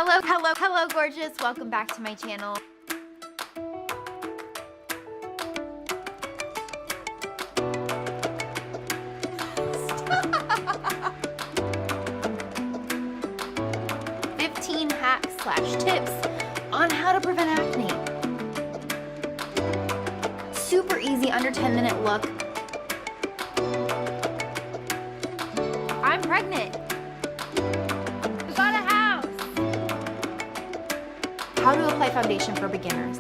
Hello, gorgeous. Welcome back to my channel. Hacks/tips on how to prevent acne. Super easy, under 10-minute look. I'm pregnant. We got a house. How to apply foundation for beginners.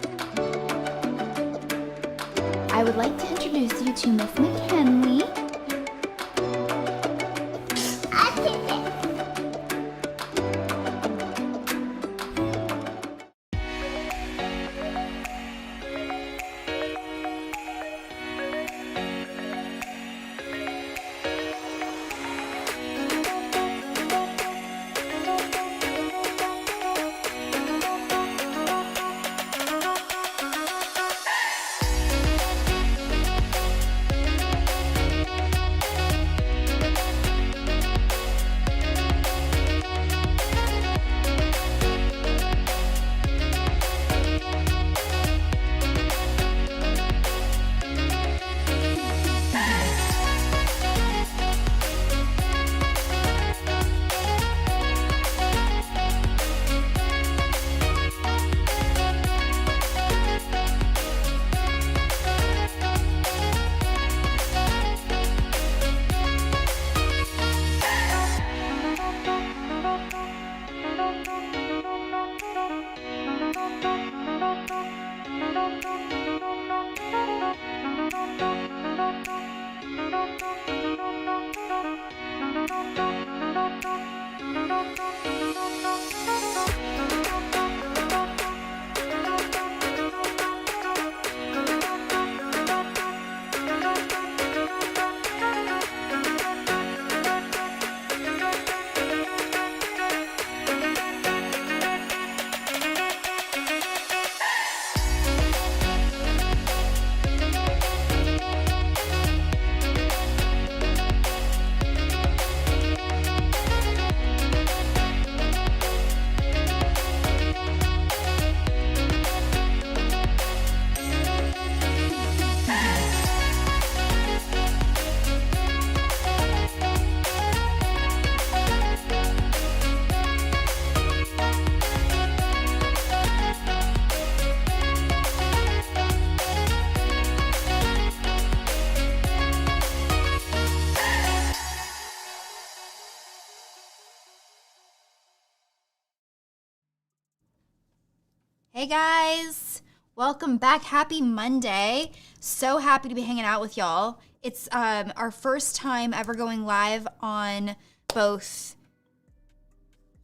I would like to introduce you to Miss McKinley. Hey guys, welcome back. Happy Monday. So happy to be hanging out with y'all. It's our first time ever going live on both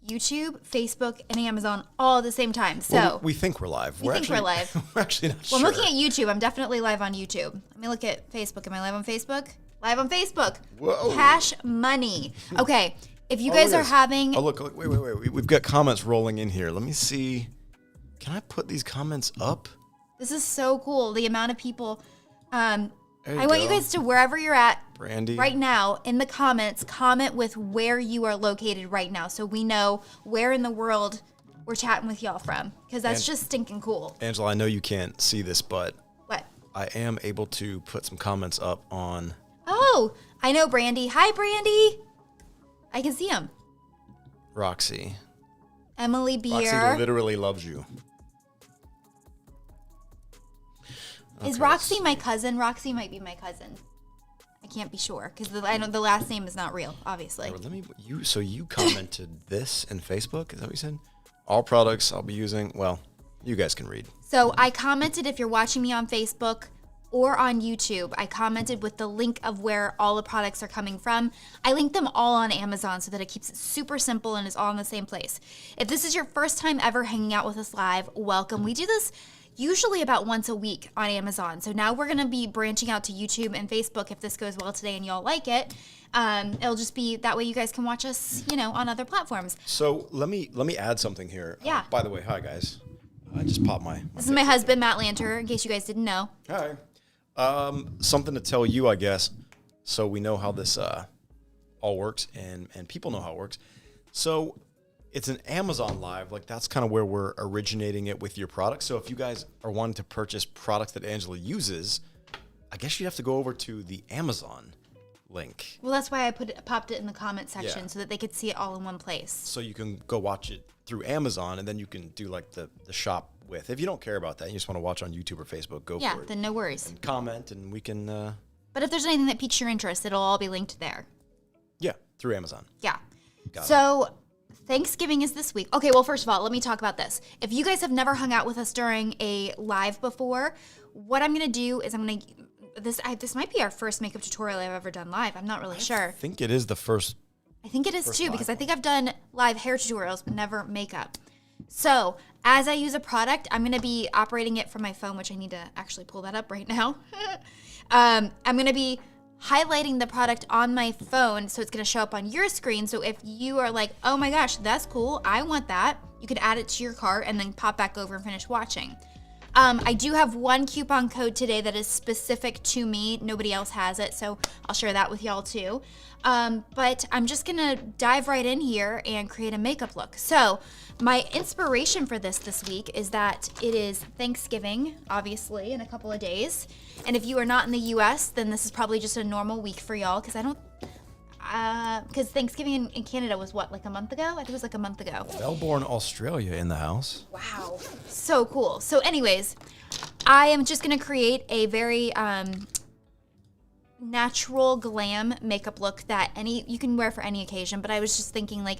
YouTube, Facebook, and Amazon all at the same time. So well, we think we're live. We're live. We're actually not sure. Well, I'm looking at YouTube. I'm definitely live on YouTube. Let me look at Facebook. Am I live on Facebook? Live on Facebook. Whoa. Cash money. Okay. If you guys are having... Oh, look. Wait. We've got comments rolling in here. Let me see. Can I put these comments up? This is so cool. The amount of people. I want want you guys to, wherever you're at Brandy. right now, in the comments, comment with where you are located right now so we know where in the world we're chatting with y'all from, because that's just stinking cool. Angela, I know you can't see this, but what? I am able to put some comments up on... Oh, I know Brandy. Hi, Brandy. I can see him. Roxy. Emily Beer. Roxy literally loves you. Is Roxy my cousin? Roxy might be my cousin. I can't be sure because the last name is not real, obviously. So you commented this in Facebook? Is that what you said? All products I'll be using. Well, you guys can read. So I commented, if you're watching me on Facebook or on YouTube, I commented with the link of where all the products are coming from. I linked them all on Amazon so that it keeps it super simple and is all in the same place. If this is your first time ever hanging out with us live, welcome. We do this usually about once a week on Amazon. So now we're gonna be branching out to YouTube and Facebook if this goes well today and y'all like it. It'll just be that way you guys can watch us, on other platforms. So let me add something here. Yeah. By the way, hi guys. I just popped my This is my husband, Matt Lanter, in case you guys didn't know. Hi. Something to tell you, I guess, so we know how this all works and people know how it works. So it's an Amazon Live. Like, that's kind of where we're originating it with your products. So if you guys are wanting to purchase products that Angela uses, I guess you have to go over to the Amazon link. Well, that's why I popped it in the comment section Yeah. so that they could see it all in one place. So you can go watch it through Amazon, and then you can do like the shop with. If you don't care about that, you just want to watch on YouTube or Facebook, go Yeah, for it. then no worries. And comment, and we can, But if there's anything that piques your interest, it'll all be linked there. yeah, through Amazon. Yeah. Got So Thanksgiving is this week. Okay, well, first of all, let me talk about this. If you guys have never hung out with us during a live before, what I'm going to do is this might be our first makeup tutorial I've ever done live. I'm not really sure. I think it is the first. I think it is too, live because I think I've done live hair tutorials, but never makeup. So as I use a product, I'm going to be operating it from my phone, which I need to actually pull that up right now. I'm going to be highlighting the product on my phone, so it's going to show up on your screen. So if you are like, oh my gosh, that's cool, I want that, you can add it to your cart and then pop back over and finish watching. I do have one coupon code today that is specific to me. Nobody else has it, so I'll share that with y'all too. But I'm just gonna dive right in here and create a makeup look. So my inspiration for this week is that it is Thanksgiving, obviously, in a couple of days. And if you are not in the US, then this is probably just a normal week for y'all, because Thanksgiving in Canada was what, like a month ago? I think it was like a month ago. Melbourne, Australia in the house. Wow. So cool. So anyways, I am just going to create a very natural glam makeup look that you can wear for any occasion. But I was just thinking, like,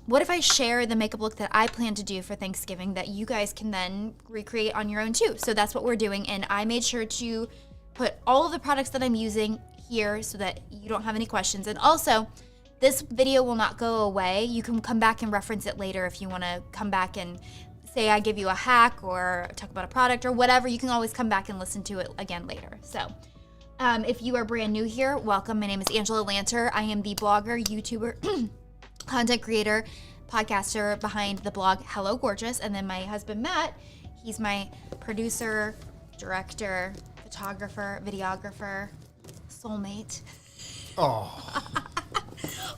what if I share the makeup look that I plan to do for Thanksgiving that you guys can then recreate on your own too? So that's what we're doing. And I made sure to put all of the products that I'm using here so that you don't have any questions. And also, this video will not go away. You can come back and reference it later if you want to come back and say I give you a hack or talk about a product or whatever. You can always come back and listen to it again later. So if you are brand new here, welcome. My name is Angela Lanter. I am the blogger, YouTuber, content creator, podcaster behind the blog Hello Gorgeous. And then my husband, Matt, he's my producer, director, photographer, videographer, soulmate. Oh.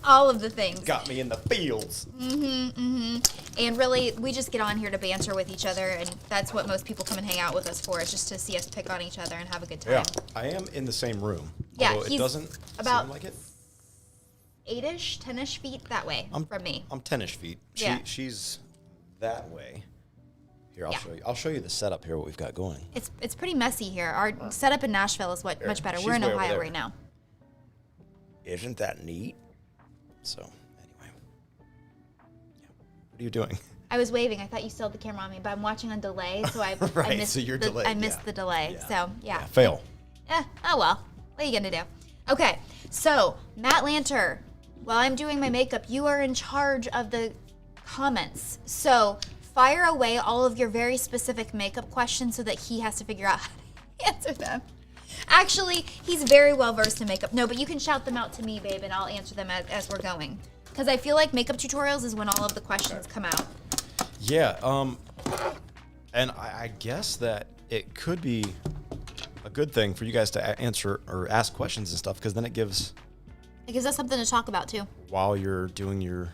All of the things. Got me in the fields. And really, we just get on here to banter with each other, and that's what most people come and hang out with us for, is just to see us pick on each other and have a good time. Yeah, I am in the same room. Yeah, although it doesn't about seem like it. 8-ish, 10-ish feet that way from me. I'm 10-ish feet. She's that way. Here, I'll show you. I'll show you the setup here, what we've got going. It's pretty messy here. Our setup in Nashville is much better. We're in way over Ohio there. right now. Isn't that neat? So, anyway. Yeah. What are you doing? I was waving. I thought you still had the camera on me, but I'm watching on delay, so I missed so you're delayed. I missed the delay. Yeah. So, yeah. Fail. Oh well. What are you gonna do? Okay, so Matt Lanter, while I'm doing my makeup, you are in charge of the comments. So fire away all of your very specific makeup questions so that he has to figure out how to answer them. Actually, he's very well versed in makeup. No, but you can shout them out to me, babe, and I'll answer them as we're going. Because I feel like makeup tutorials is when all of the questions come out. Yeah, and I guess that it could be a good thing for you guys to answer or ask questions and stuff, because then it gives us something to talk about too. while you're doing your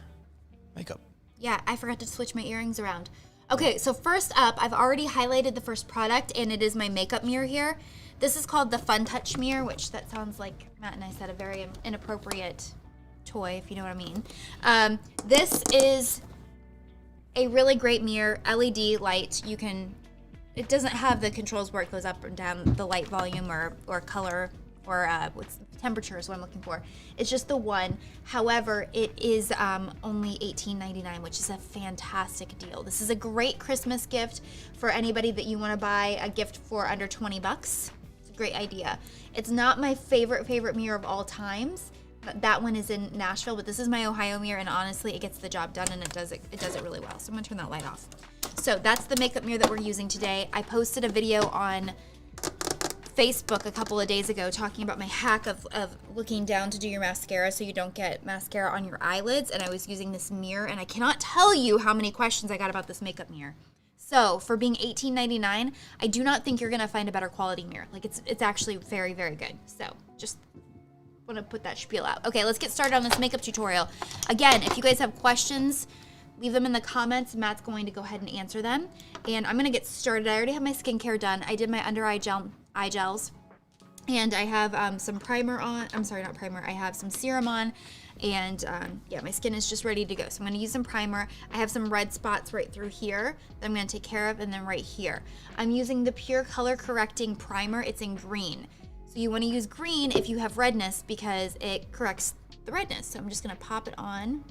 makeup. Yeah, I forgot to switch my earrings around. Okay, so first up, I've already highlighted the first product, and it is my makeup mirror here. This is called the Fun Touch mirror, which that sounds like Matt and I said a very inappropriate toy, if you know what I mean. This is a really great mirror, LED light. It doesn't have the controls where it goes up and down the light volume or color or what's temperature is what I'm looking for. It's just the one. However, it is only $18.99, which is a fantastic deal. This is a great Christmas gift for anybody that you want to buy a gift for under 20 bucks. It's a great idea. It's not my favorite mirror of all times. That one is in Nashville, but this is my Ohio mirror, and honestly, it gets the job done, and it does it really well. So I'm gonna turn that light off. So that's the makeup mirror that we're using today. I posted a video on Facebook a couple of days ago talking about my hack of looking down to do your mascara so you don't get mascara on your eyelids, and I was using this mirror, and I cannot tell you how many questions I got about this makeup mirror. So for being $18.99, I do not think you're gonna find a better quality mirror. Like it's actually very, very good. So just want to put that spiel out. Okay, let's get started on this makeup tutorial. Again, if you guys have questions, leave them in the comments. Matt's going to go ahead and answer them. And I'm going to get started. I already have my skincare done. I did my under eye gels. And I have some primer on. I'm sorry, not primer. I have some serum on. And yeah, my skin is just ready to go. So I'm going to use some primer. I have some red spots right through here that I'm going to take care of, and then right here. I'm using the Pure Color Correcting Primer. It's in green. So you want to use green if you have redness because it corrects the redness. So I'm just going to pop it on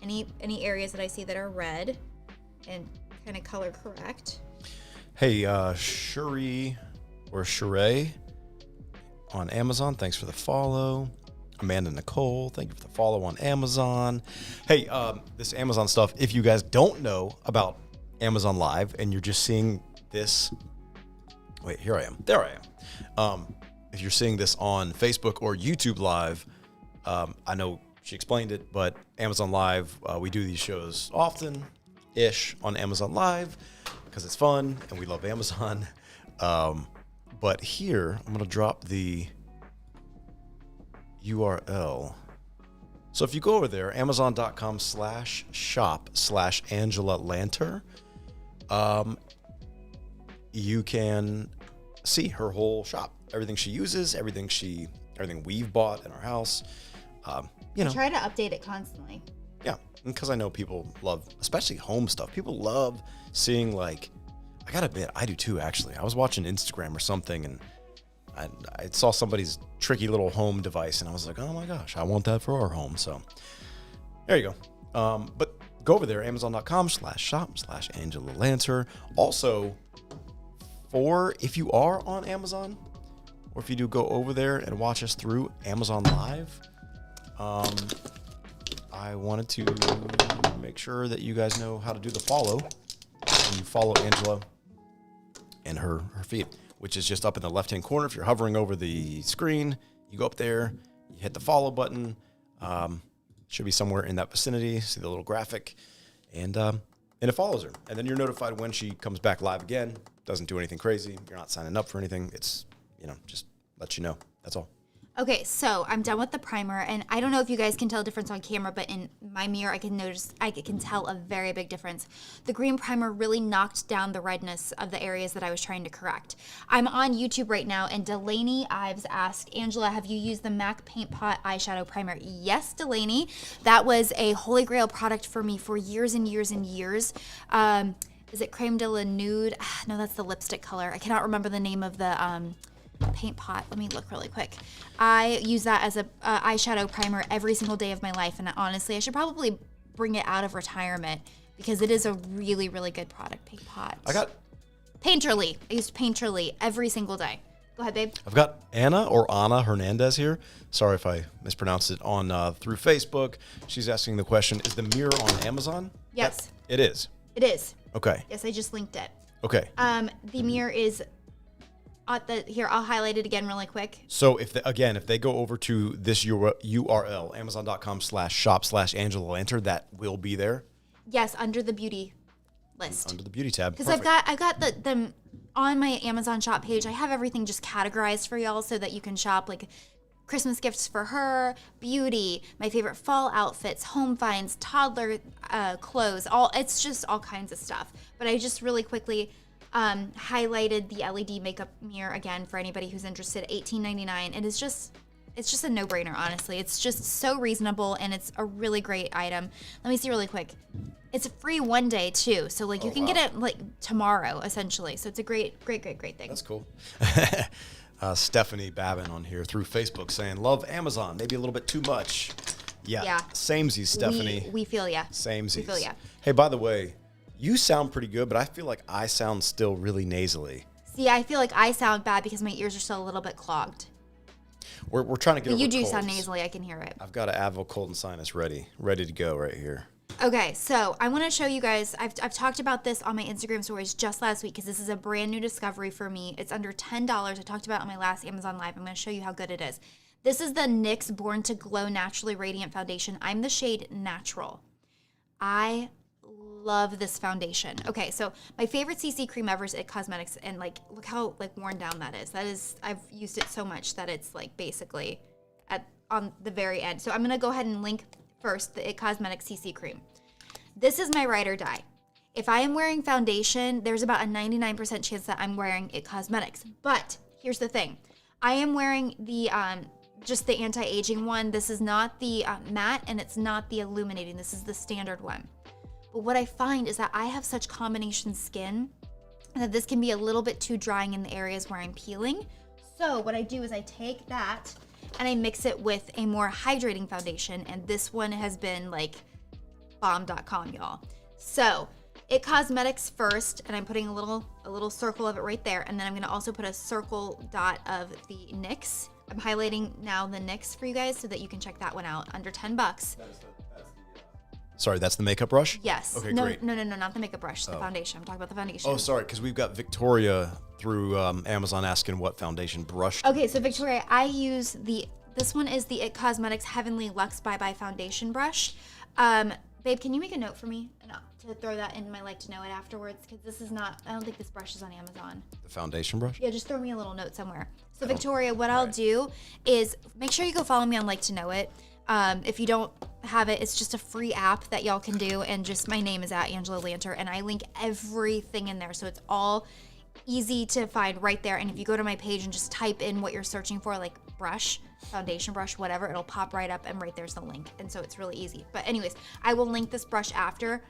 any areas that I see that are red and kind of color correct. Hey, Shuri or Sheree on Amazon, thanks for the follow. Amanda Nicole, thank you for the follow on Amazon. Hey, this Amazon stuff, if you guys don't know about Amazon Live and you're just seeing this, wait, here I am. There I am. If you're seeing this on Facebook or YouTube Live, I know she explained it, but Amazon Live, we do these shows often-ish on Amazon Live because it's fun and we love Amazon. But here, I'm going to drop the URL. So if you go over there, amazon.com/shop/Angela Lanter, you can see her whole shop, everything she uses, everything we've bought in our house. You know, I try to update it constantly. Yeah, because I know people love, especially home stuff. People love seeing, like, I gotta admit, I do too, actually. I was watching Instagram or something, and I saw somebody's tricky little home device, and I was like, oh my gosh, I want that for our home. So there you go. But go over there, amazon.com/shop/Angela Lanter. Also, if you are on Amazon, or if you do go over there and watch us through Amazon Live, I wanted to make sure that you guys know how to do the follow. And you follow Angela and her feed, which is just up in the left-hand corner. If you're hovering over the screen, you go up there, you hit the follow button. Should be somewhere in that vicinity. See the little graphic, and it follows her. And then you're notified when she comes back live again. Doesn't do anything crazy. You're not signing up for anything. It's, just lets you know. That's all. Okay, so I'm done with the primer, and I don't know if you guys can tell a difference on camera, but in my mirror, I can tell a very big difference. The green primer really knocked down the redness of the areas that I was trying to correct. I'm on YouTube right now, and Delaney Ives asked, Angela, have you used the MAC Paint Pot eyeshadow primer? Yes, Delaney. That was a holy grail product for me for years and years and years. Is it Creme de la Nude? No, that's the lipstick color. I cannot remember the name of the paint pot. Let me look really quick. I use that as a eyeshadow primer every single day of my life, and honestly, I should probably bring it out of retirement because it is a really, really good product. Paint pot. Painterly. I used Painterly every single day. Go ahead, babe. I've got Anna Hernandez here. Sorry if I mispronounced it on through Facebook. She's asking the question: is the mirror on Amazon? Yes. It is. It is. Okay. Yes, I just linked it. Okay. The mirror is. Here, I'll highlight it again really quick. So if they go over to this URL, amazon.com/shop/Angela Lanter, that will be there. Yes, under the beauty list. Under the beauty tab. Because I've got them on my Amazon shop page. I have everything just categorized for y'all so that you can shop like Christmas gifts for her, beauty, my favorite fall outfits, home finds, toddler clothes. It's just all kinds of stuff. But I just really quickly highlighted the LED makeup mirror again for anybody who's interested. $18.99. It's just a no-brainer, honestly. It's just so reasonable, and it's a really great item. Let me see really quick. It's free one day too, so you can get it like tomorrow essentially. So it's a great thing. That's cool. Stephanie Babin on here through Facebook saying, "Love Amazon, maybe a little bit too much." Yeah. Samesies, Stephanie. We feel ya. Samesies. We feel ya. Hey, by the way, you sound pretty good, but I feel like I sound still really nasally. See, I feel like I sound bad because my ears are still a little bit clogged. We're trying to get over you do colds. sound nasally. I can hear it. I've got an Advil cold and sinus ready to go right here. Okay, so I want to show you guys. I've talked about this on my Instagram stories just last week because this is a brand new discovery for me. It's under $10. I talked about it on my last Amazon Live. I'm going to show you how good it is. This is the NYX Born to Glow Naturally Radiant Foundation. I'm the shade Natural. I love this foundation. Okay, so my favorite CC cream ever is It Cosmetics, and look how worn down that is. I've used it so much that it's basically on the very end. So I'm gonna go ahead and link first the It Cosmetics CC cream. This is my ride or die. If I am wearing foundation, there's about a 99% chance that I'm wearing It Cosmetics. But here's the thing. I am wearing the just the anti-aging one. This is not the matte, and it's not the illuminating. This is the standard one. But what I find is that I have such combination skin that this can be a little bit too drying in the areas where I'm peeling. So what I do is I take that and I mix it with a more hydrating foundation, and this one has been like bomb.com, y'all. So It Cosmetics first, and I'm putting a little circle of it right there, and then I'm gonna also put a circle dot of the NYX. I'm highlighting now the NYX for you guys so that you can check that one out, under 10 bucks. Sorry, that's the makeup brush? Yes. Okay, no, great. No, not the makeup brush, the foundation. I'm talking about the foundation. Oh, sorry, because we've got Victoria through Amazon asking what foundation brush. Okay, so Victoria, I use this one is the It Cosmetics Heavenly Luxe Bye Bye Foundation Brush. Babe, can you make a note for me to throw that in my like to know it afterwards? Because this is not, I don't think this brush is on Amazon. The foundation brush? Yeah, just throw me a little note somewhere. So Victoria, what I'll do is make sure you go follow me on Like to Know It. If you don't have it, it's just a free app that y'all can do, and just my name is @Angela Lanter, and I link everything in there, so it's all easy to find right there. And if you go to my page and just type in what you're searching for, like brush, foundation brush, whatever, it'll pop right up, and right there's the link, and so it's really easy. But anyways, I will link this brush after.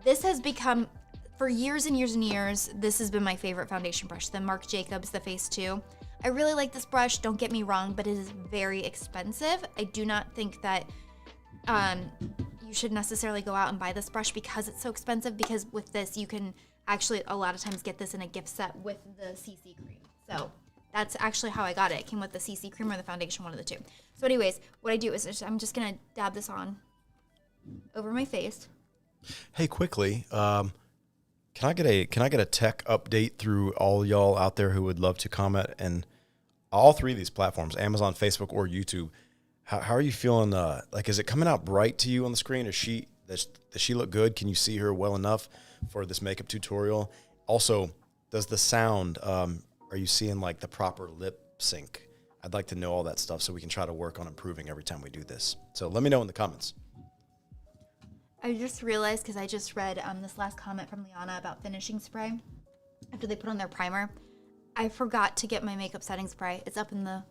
This has become, for years and years and years, this has been my favorite foundation brush, the Marc Jacobs, the Face 2. I really like this brush, don't get me wrong, but it is very expensive. I do not think that you should necessarily go out and buy this brush because it's so expensive, because with this, you can actually a lot of times get this in a gift set with the CC cream. So that's actually how I got it. It came with the CC cream or the foundation, one of the two. So anyways, what I do is I'm just gonna dab this on over my face. Hey, quickly, can I get a tech update through all y'all out there who would love to comment? And all three of these platforms, Amazon, Facebook, or YouTube, how are you feeling? Like, is it coming out bright to you on the screen? Does she look good? Can you see her well enough for this makeup tutorial? Also, does the sound, are you seeing like the proper lip sync? I'd like to know all that stuff so we can try to work on improving every time we do this. So let me know in the comments. I just realized, because I just read this last comment from Liana about finishing spray after they put on their primer. I forgot to get my makeup setting spray. It's up in the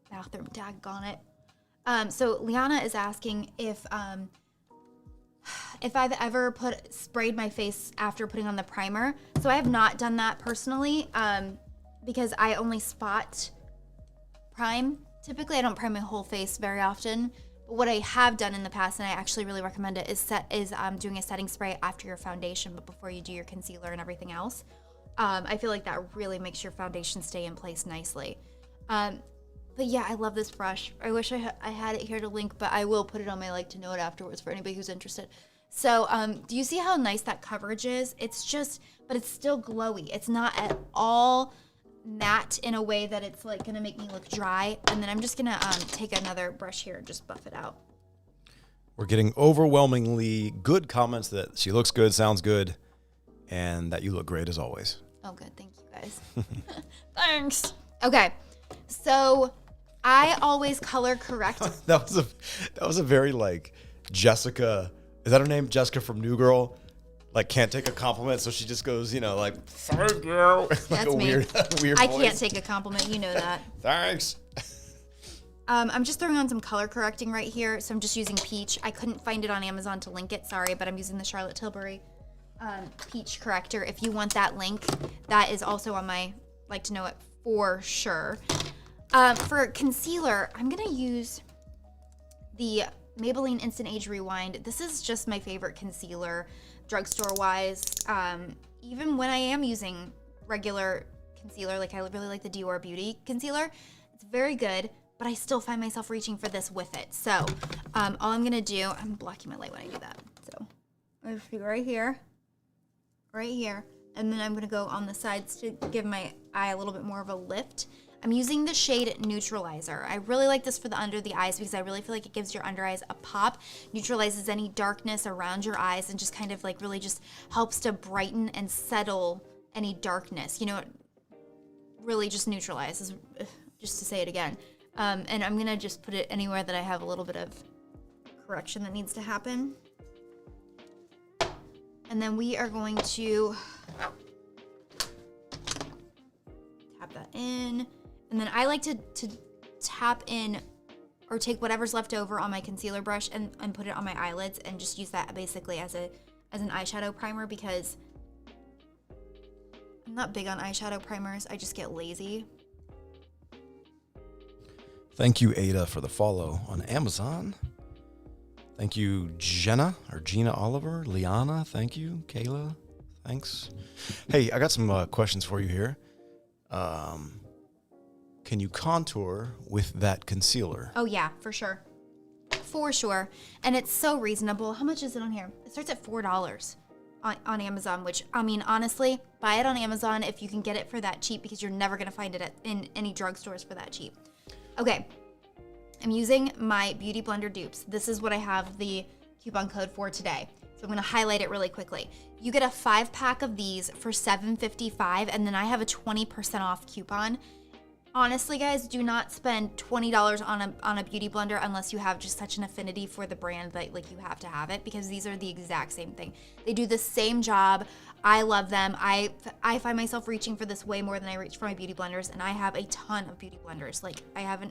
bathroom, daggone it. So Liana is asking if I've ever sprayed my face after putting on the primer. So I have not done that personally, because I only spot prime. Typically, I don't prime my whole face very often. But what I have done in the past, and I actually really recommend it, is doing a setting spray after your foundation, but before you do your concealer and everything else. I feel like that really makes your foundation stay in place nicely. But yeah, I love this brush. I wish I had it here to link, but I will put it on my Like to Know It afterwards for anybody who's interested. So do you see how nice that coverage is? It's just, but it's still glowy. It's not at all matte in a way that it's like gonna make me look dry. And then I'm just gonna take another brush here and just buff it out. We're getting overwhelmingly good comments that she looks good, sounds good, and that you look great as always. Oh, good. Thank you, guys. Thanks. Okay. So I always color correct. that was a very like Jessica. Is that her name? Jessica from New Girl. Like, can't take a compliment, so she just goes, like, thank you. Like That's a me. weird I voice. can't take a compliment. You know that. Thanks. I'm just throwing on some color correcting right here. So I'm just using Peach. I couldn't find it on Amazon to link it. Sorry, but I'm using the Charlotte Tilbury Peach corrector. If you want that link, that is also on my Like to Know It for sure. For concealer, I'm going to use the Maybelline Instant Age Rewind. This is just my favorite concealer, drugstore wise. Even when I am using regular concealer, like I really like the Dior Beauty concealer, it's very good, but I still find myself reaching for this with it. So all I'm gonna do, I'm blocking my light when I do that. So I'm gonna do right here, and then I'm gonna go on the sides to give my eye a little bit more of a lift. I'm using the shade Neutralizer. I really like this for the under the eyes because I really feel like it gives your under eyes a pop, neutralizes any darkness around your eyes, and just kind of like really just helps to brighten and settle any darkness. It really just neutralizes, just to say it again. And I'm gonna just put it anywhere that I have a little bit of correction that needs to happen. And then we are going to tap that in. And then I like to tap in or take whatever's left over on my concealer brush and put it on my eyelids and just use that basically as an eyeshadow primer, because I'm not big on eyeshadow primers. I just get lazy. Thank you, Ada, for the follow on Amazon. Thank you, Gina Oliver. Liana, thank you. Kayla, thanks. Hey, I got some questions for you here. Can you contour with that concealer? Oh yeah, for sure. For sure. And it's so reasonable. How much is it on here? It starts at $4 on Amazon, which, I mean, honestly, buy it on Amazon if you can get it for that cheap, because you're never going to find it in any drugstores for that cheap. Okay. I'm using my Beauty Blender dupes. This is what I have the coupon code for today. So I'm gonna highlight it really quickly. You get a 5-pack of these for $7.55, and then I have a 20% off coupon. Honestly, guys, do not spend $20 on a Beauty Blender unless you have just such an affinity for the brand that like you have to have it, because these are the exact same thing. They do the same job. I love them. I find myself reaching for this way more than I reach for my Beauty Blenders, and I have a ton of Beauty Blenders. Like, I have a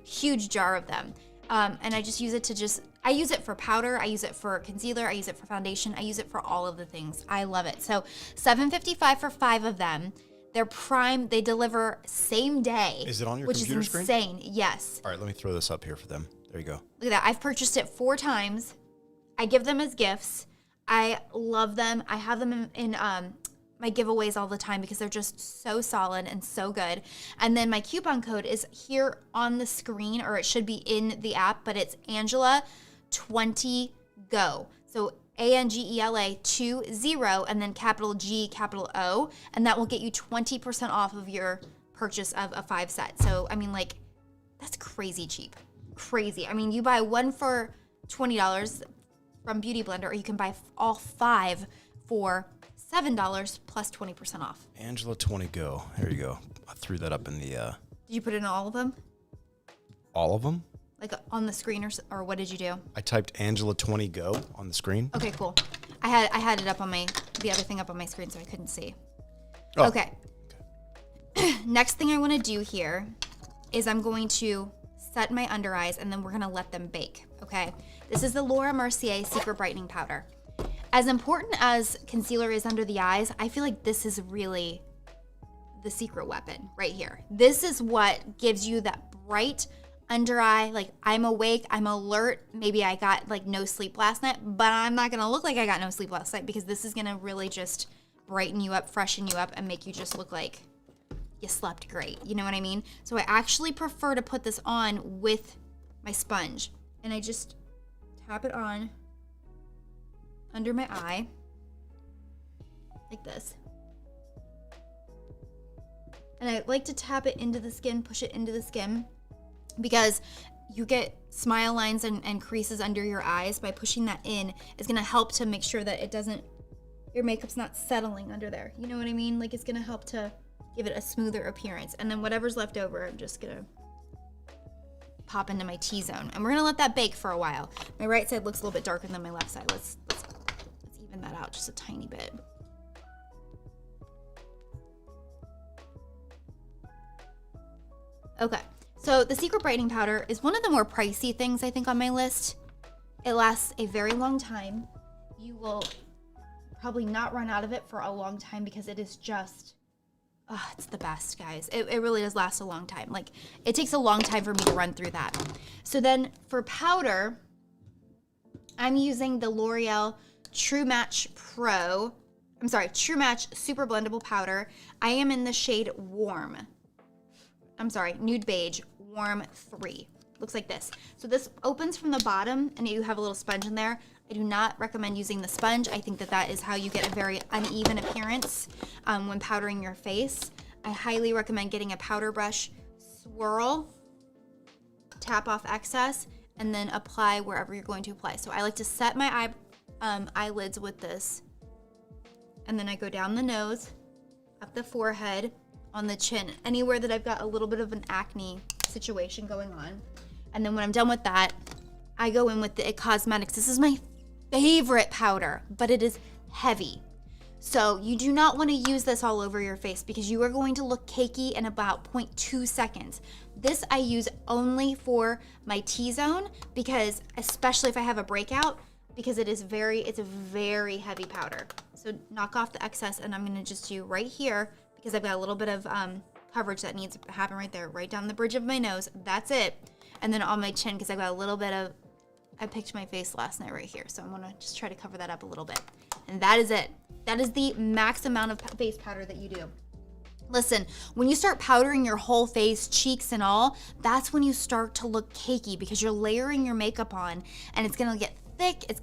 huge jar of them. And I just use it to I use it for powder, I use it for concealer, I use it for foundation, I use it for all of the things. I love it. So $7.55 for 5 of them. They're prime, they deliver same day. Is it on your computer screen? Which is insane, yes. All right, let me throw this up here for them. There you go. Look at that, I've purchased it 4 times. I give them as gifts. I love them. I have them in my giveaways all the time because they're just so solid and so good. And then my coupon code is here on the screen, or it should be in the app, but it's Angela20GO. So ANGELA 20 and then capital G, capital O, and that will get you 20% off of your purchase of a 5 set. So, I mean, like, that's crazy cheap. Crazy. I mean, you buy one for $20 from Beauty Blender, or you can buy all 5 for $7 plus 20% off. Angela20GO. There you go. I threw that up in the... Did you put it in all of them? All of them? Like on the screen, or what did you do? I typed Angela20GO on the screen. Okay, cool. I had it up on the other thing up on my screen, so I couldn't see. Oh. Okay. Next thing I want to do here is I'm going to set my under eyes, and then we're going to let them bake, okay? This is the Laura Mercier Secret Brightening Powder. As important as concealer is under the eyes, I feel like this is really the secret weapon right here. This is what gives you that bright under eye, like I'm awake, I'm alert. Maybe I got like no sleep last night, but I'm not gonna look like I got no sleep last night, because this is gonna really just brighten you up, freshen you up, and make you just look like you slept great. You know what I mean? So I actually prefer to put this on with my sponge, and I just tap it on under my eye like this. And I like to tap it into the skin, push it into the skin, because you get smile lines and creases under your eyes. By pushing that in is gonna help to make sure that your makeup's not settling under there. You know what I mean? Like, it's gonna help to give it a smoother appearance. And then whatever's left over, I'm just gonna pop into my T-zone. And we're gonna let that bake for a while. My right side looks a little bit darker than my left side. Let's even that out just a tiny bit. Okay, so the Secret Brightening Powder is one of the more pricey things I think on my list. It lasts a very long time. You will probably not run out of it for a long time, because it is just, it's the best, guys. It really does last a long time. Like, it takes a long time for me to run through that. So then for powder, I'm using the L'Oreal True Match Super Blendable Powder. I am in the shade Nude Beige Warm 3. Looks like this. So this opens from the bottom, and you have a little sponge in there. I do not recommend using the sponge. I think that is how you get a very uneven appearance when powdering your face. I highly recommend getting a powder brush, swirl, tap off excess, and then apply wherever you're going to apply. So I like to set my eyelids with this, and then I go down the nose, up the forehead, on the chin, anywhere that I've got a little bit of an acne situation going on. And then when I'm done with that, I go in with the It Cosmetics. This is my favorite powder, but it is heavy. So you do not want to use this all over your face because you are going to look cakey in about 0.2 seconds. This I use only for my T-zone because, especially if I have a breakout, because it's a very heavy powder. So knock off the excess, and I'm gonna just do right here because I've got a little bit of coverage that needs to happen right there, right down the bridge of my nose. That's it. And then on my chin because I've got a little bit of, I picked my face last night right here. So I'm gonna just try to cover that up a little bit. And that is it. That is the max amount of face powder that you do. Listen, when you start powdering your whole face, cheeks and all, that's when you start to look cakey because you're layering your makeup on and it's gonna get thick. It's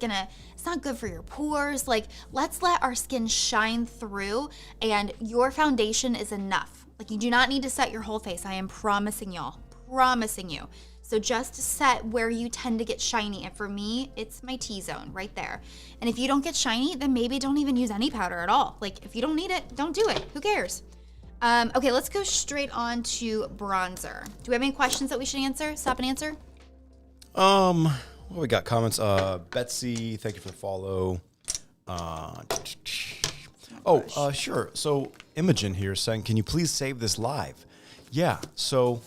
not good for your pores. Like, let's let our skin shine through, and your foundation is enough. Like, you do not need to set your whole face. I am promising y'all, promising you. So just set where you tend to get shiny. And for me, it's my T-zone right there. And if you don't get shiny, then maybe don't even use any powder at all. Like, if you don't need it, don't do it. Who cares? Okay, let's go straight on to bronzer. Do we have any questions that we should answer? Stop and answer? Well, we got comments. Betsy, thank you for the follow. Sure. So Imogen here is saying, can you please save this live? Yeah. So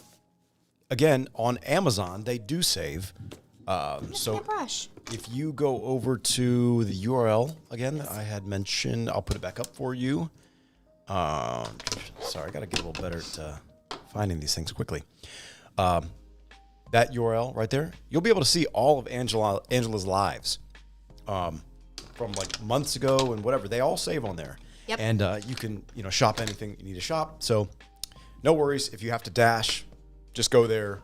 again, on Amazon, they do save. So brush. if you go over to the URL again that I had mentioned, I'll put it back up for you. Sorry, I got to get a little better at finding these things quickly. That URL right there, you'll be able to see all of Angela's lives from like months ago and whatever. They all save on there. Yep. And you can, shop anything you need to shop. So no worries if you have to dash, just go there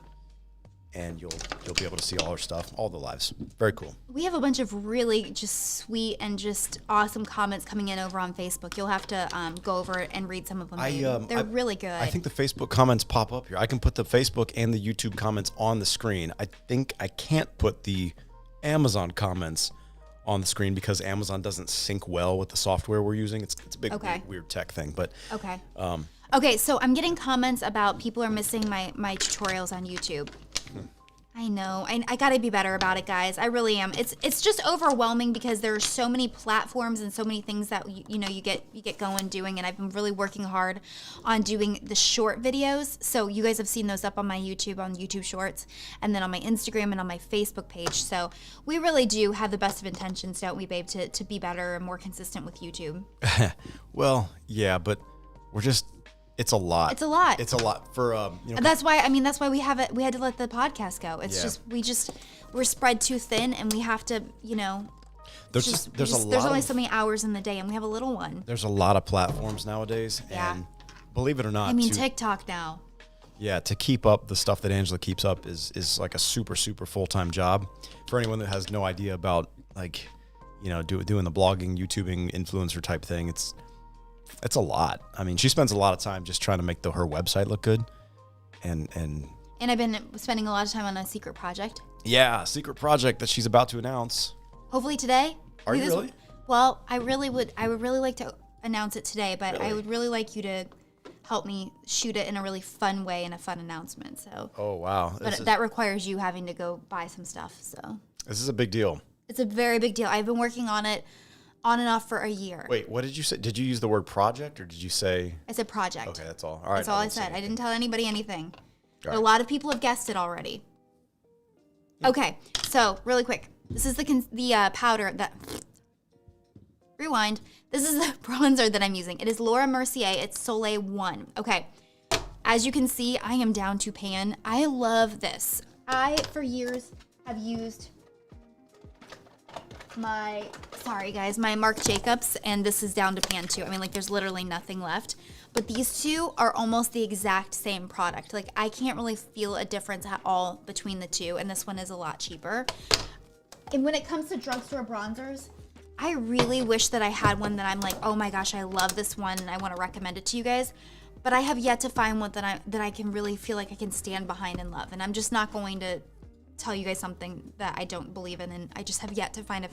and you'll be able to see all our stuff, all the lives. Very cool. We have a bunch of really just sweet and just awesome comments coming in over on Facebook. You'll have to go over and read some of them. They're really good. I think the Facebook comments pop up here. I can put the Facebook and the YouTube comments on the screen. I think I can't put the Amazon comments on the screen because Amazon doesn't sync well with the software we're using. It's a big weird tech thing, but okay. Okay, so I'm getting comments about people are missing my tutorials on YouTube. I know. I got to be better about it, guys. I really am. It's just overwhelming because there are so many platforms and so many things that you get going doing, and I've been really working hard on doing the short videos. So you guys have seen those up on my YouTube, on YouTube Shorts, and then on my Instagram and on my Facebook page. So we really do have the best of intentions, don't we, babe, to be better and more consistent with YouTube. Well, yeah, but we're just. It's a lot. It's a lot. It's a lot for That's why we have it. We had to let the podcast go. It's we're spread too thin, and we have to there's only so many hours in the day, and we have a little one. There's a lot of platforms nowadays, and believe it or not, TikTok now. Yeah, to keep up the stuff that Angela keeps up is like a super full-time job. For anyone that has no idea about doing the blogging, YouTubing, influencer type thing, it's a lot. I mean, she spends a lot of time just trying to make her website look good. And I've been spending a lot of time on a secret project. Yeah, a secret project that she's about to announce. Hopefully today. Are you really? Well, I would really like to announce it today, but really? I would really like you to help me shoot it in a really fun way and a fun announcement. So. Oh, wow. But that requires you having to go buy some stuff, so. This is a big deal. It's a very big deal. I've been working on it on and off for a year. Wait, what did you say? Did you use the word project or did you say? I said project. Okay, that's all. All right. That's all I said. I didn't tell anybody anything. But a lot of people have guessed it already. Okay, so really quick. This is the powder that... Rewind. This is the bronzer that I'm using. It is Laura Mercier. It's Soleil 1. Okay. As you can see, I am down to pan. I love this. I, for years, have used my Marc Jacobs, and this is down to pan too. I mean, like, there's literally nothing left. But these two are almost the exact same product. Like, I can't really feel a difference at all between the two, and this one is a lot cheaper. And when it comes to drugstore bronzers, I really wish that I had one that I'm like, oh my gosh, I love this one, and I want to recommend it to you guys. But I have yet to find one that I can really feel like I can stand behind and love. And I'm just not going to tell you guys something that I don't believe in, and I just have yet to find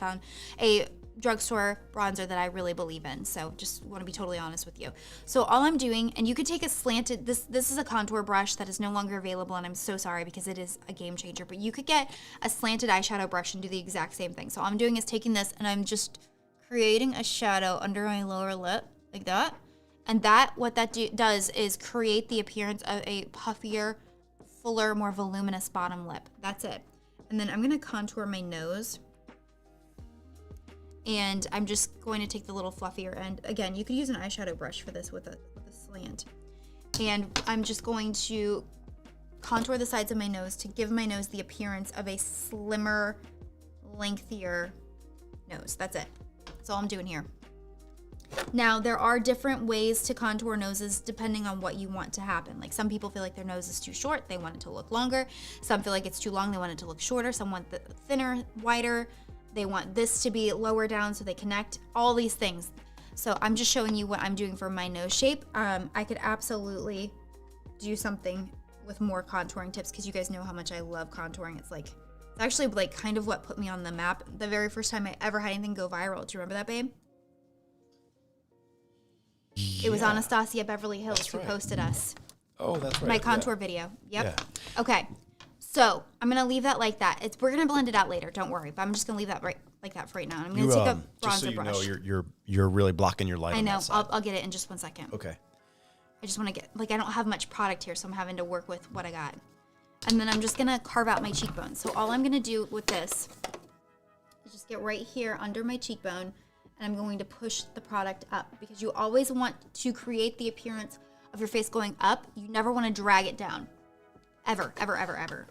a drugstore bronzer that I really believe in. So just want to be totally honest with you. So all I'm doing, and you could take a slanted, this is a contour brush that is no longer available, and I'm so sorry because it is a game changer, but you could get a slanted eyeshadow brush and do the exact same thing. So all I'm doing is taking this and I'm just creating a shadow under my lower lip like that. And what that does is create the appearance of a puffier, fuller, more voluminous bottom lip. That's it. And then I'm going to contour my nose. And I'm just going to take the little fluffier end. Again, you could use an eyeshadow brush for this with a slant. And I'm just going to contour the sides of my nose to give my nose the appearance of a slimmer, lengthier nose. That's it. That's all I'm doing here. Now, there are different ways to contour noses depending on what you want to happen. Like some people feel like their nose is too short, they want it to look longer. Some feel like it's too long, they want it to look shorter. Some want the thinner, wider. They want this to be lower down so they connect, all these things. So I'm just showing you what I'm doing for my nose shape. I could absolutely do something with more contouring tips because you guys know how much I love contouring. It's actually like kind of what put me on the map. The very first time I ever had anything go viral. Do you remember that, babe? Yeah, it was Anastasia Beverly Hills who posted us. Oh, that's right. My contour video. Yep. Yeah. Okay. So I'm gonna leave that like that. We're gonna blend it out later. Don't worry. But I'm just gonna leave that like that for right now. I'm gonna take a bronzer just so you brush. know, you're really blocking your light. I on know. that side. I'll get it in just 1 second. Okay. I just want to get I don't have much product here, so I'm having to work with what I got. And then I'm just gonna carve out my cheekbones. So all I'm gonna do with this is just get right here under my cheekbone, and I'm going to push the product up because you always want to create the appearance of your face going up. You never want to drag it down. Ever, ever, ever, ever.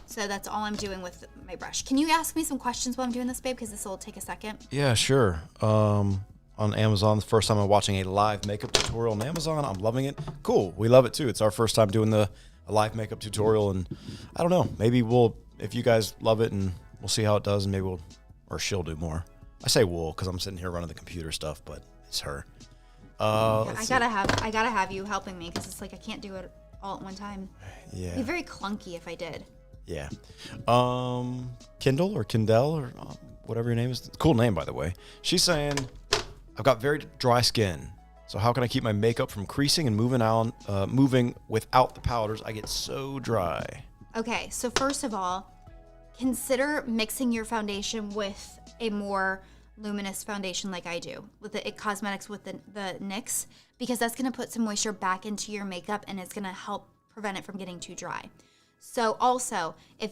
So that's all I'm doing with my brush. Can you ask me some questions while I'm doing this, babe? Because this will take a second. Yeah, sure. On Amazon, the first time I'm watching a live makeup tutorial on Amazon. I'm loving it. Cool. We love it too. It's our first time doing a live makeup tutorial, and I don't know. Maybe if you guys love it, and we'll see how it does, and maybe or she'll do more. I say we'll because I'm sitting here running the computer stuff, but it's her. I gotta have you helping me because it's like I can't do it all at one time. Yeah. It'd be very clunky if I did. Yeah. Kindle or Kindle or whatever your name is. Cool name, by the way. She's saying, I've got very dry skin. So how can I keep my makeup from creasing and moving without the powders? I get so dry. Okay. So first of all, consider mixing your foundation with a more luminous foundation like I do with the IT Cosmetics with the NYX, because that's going to put some moisture back into your makeup and it's going to help prevent it from getting too dry. So also, if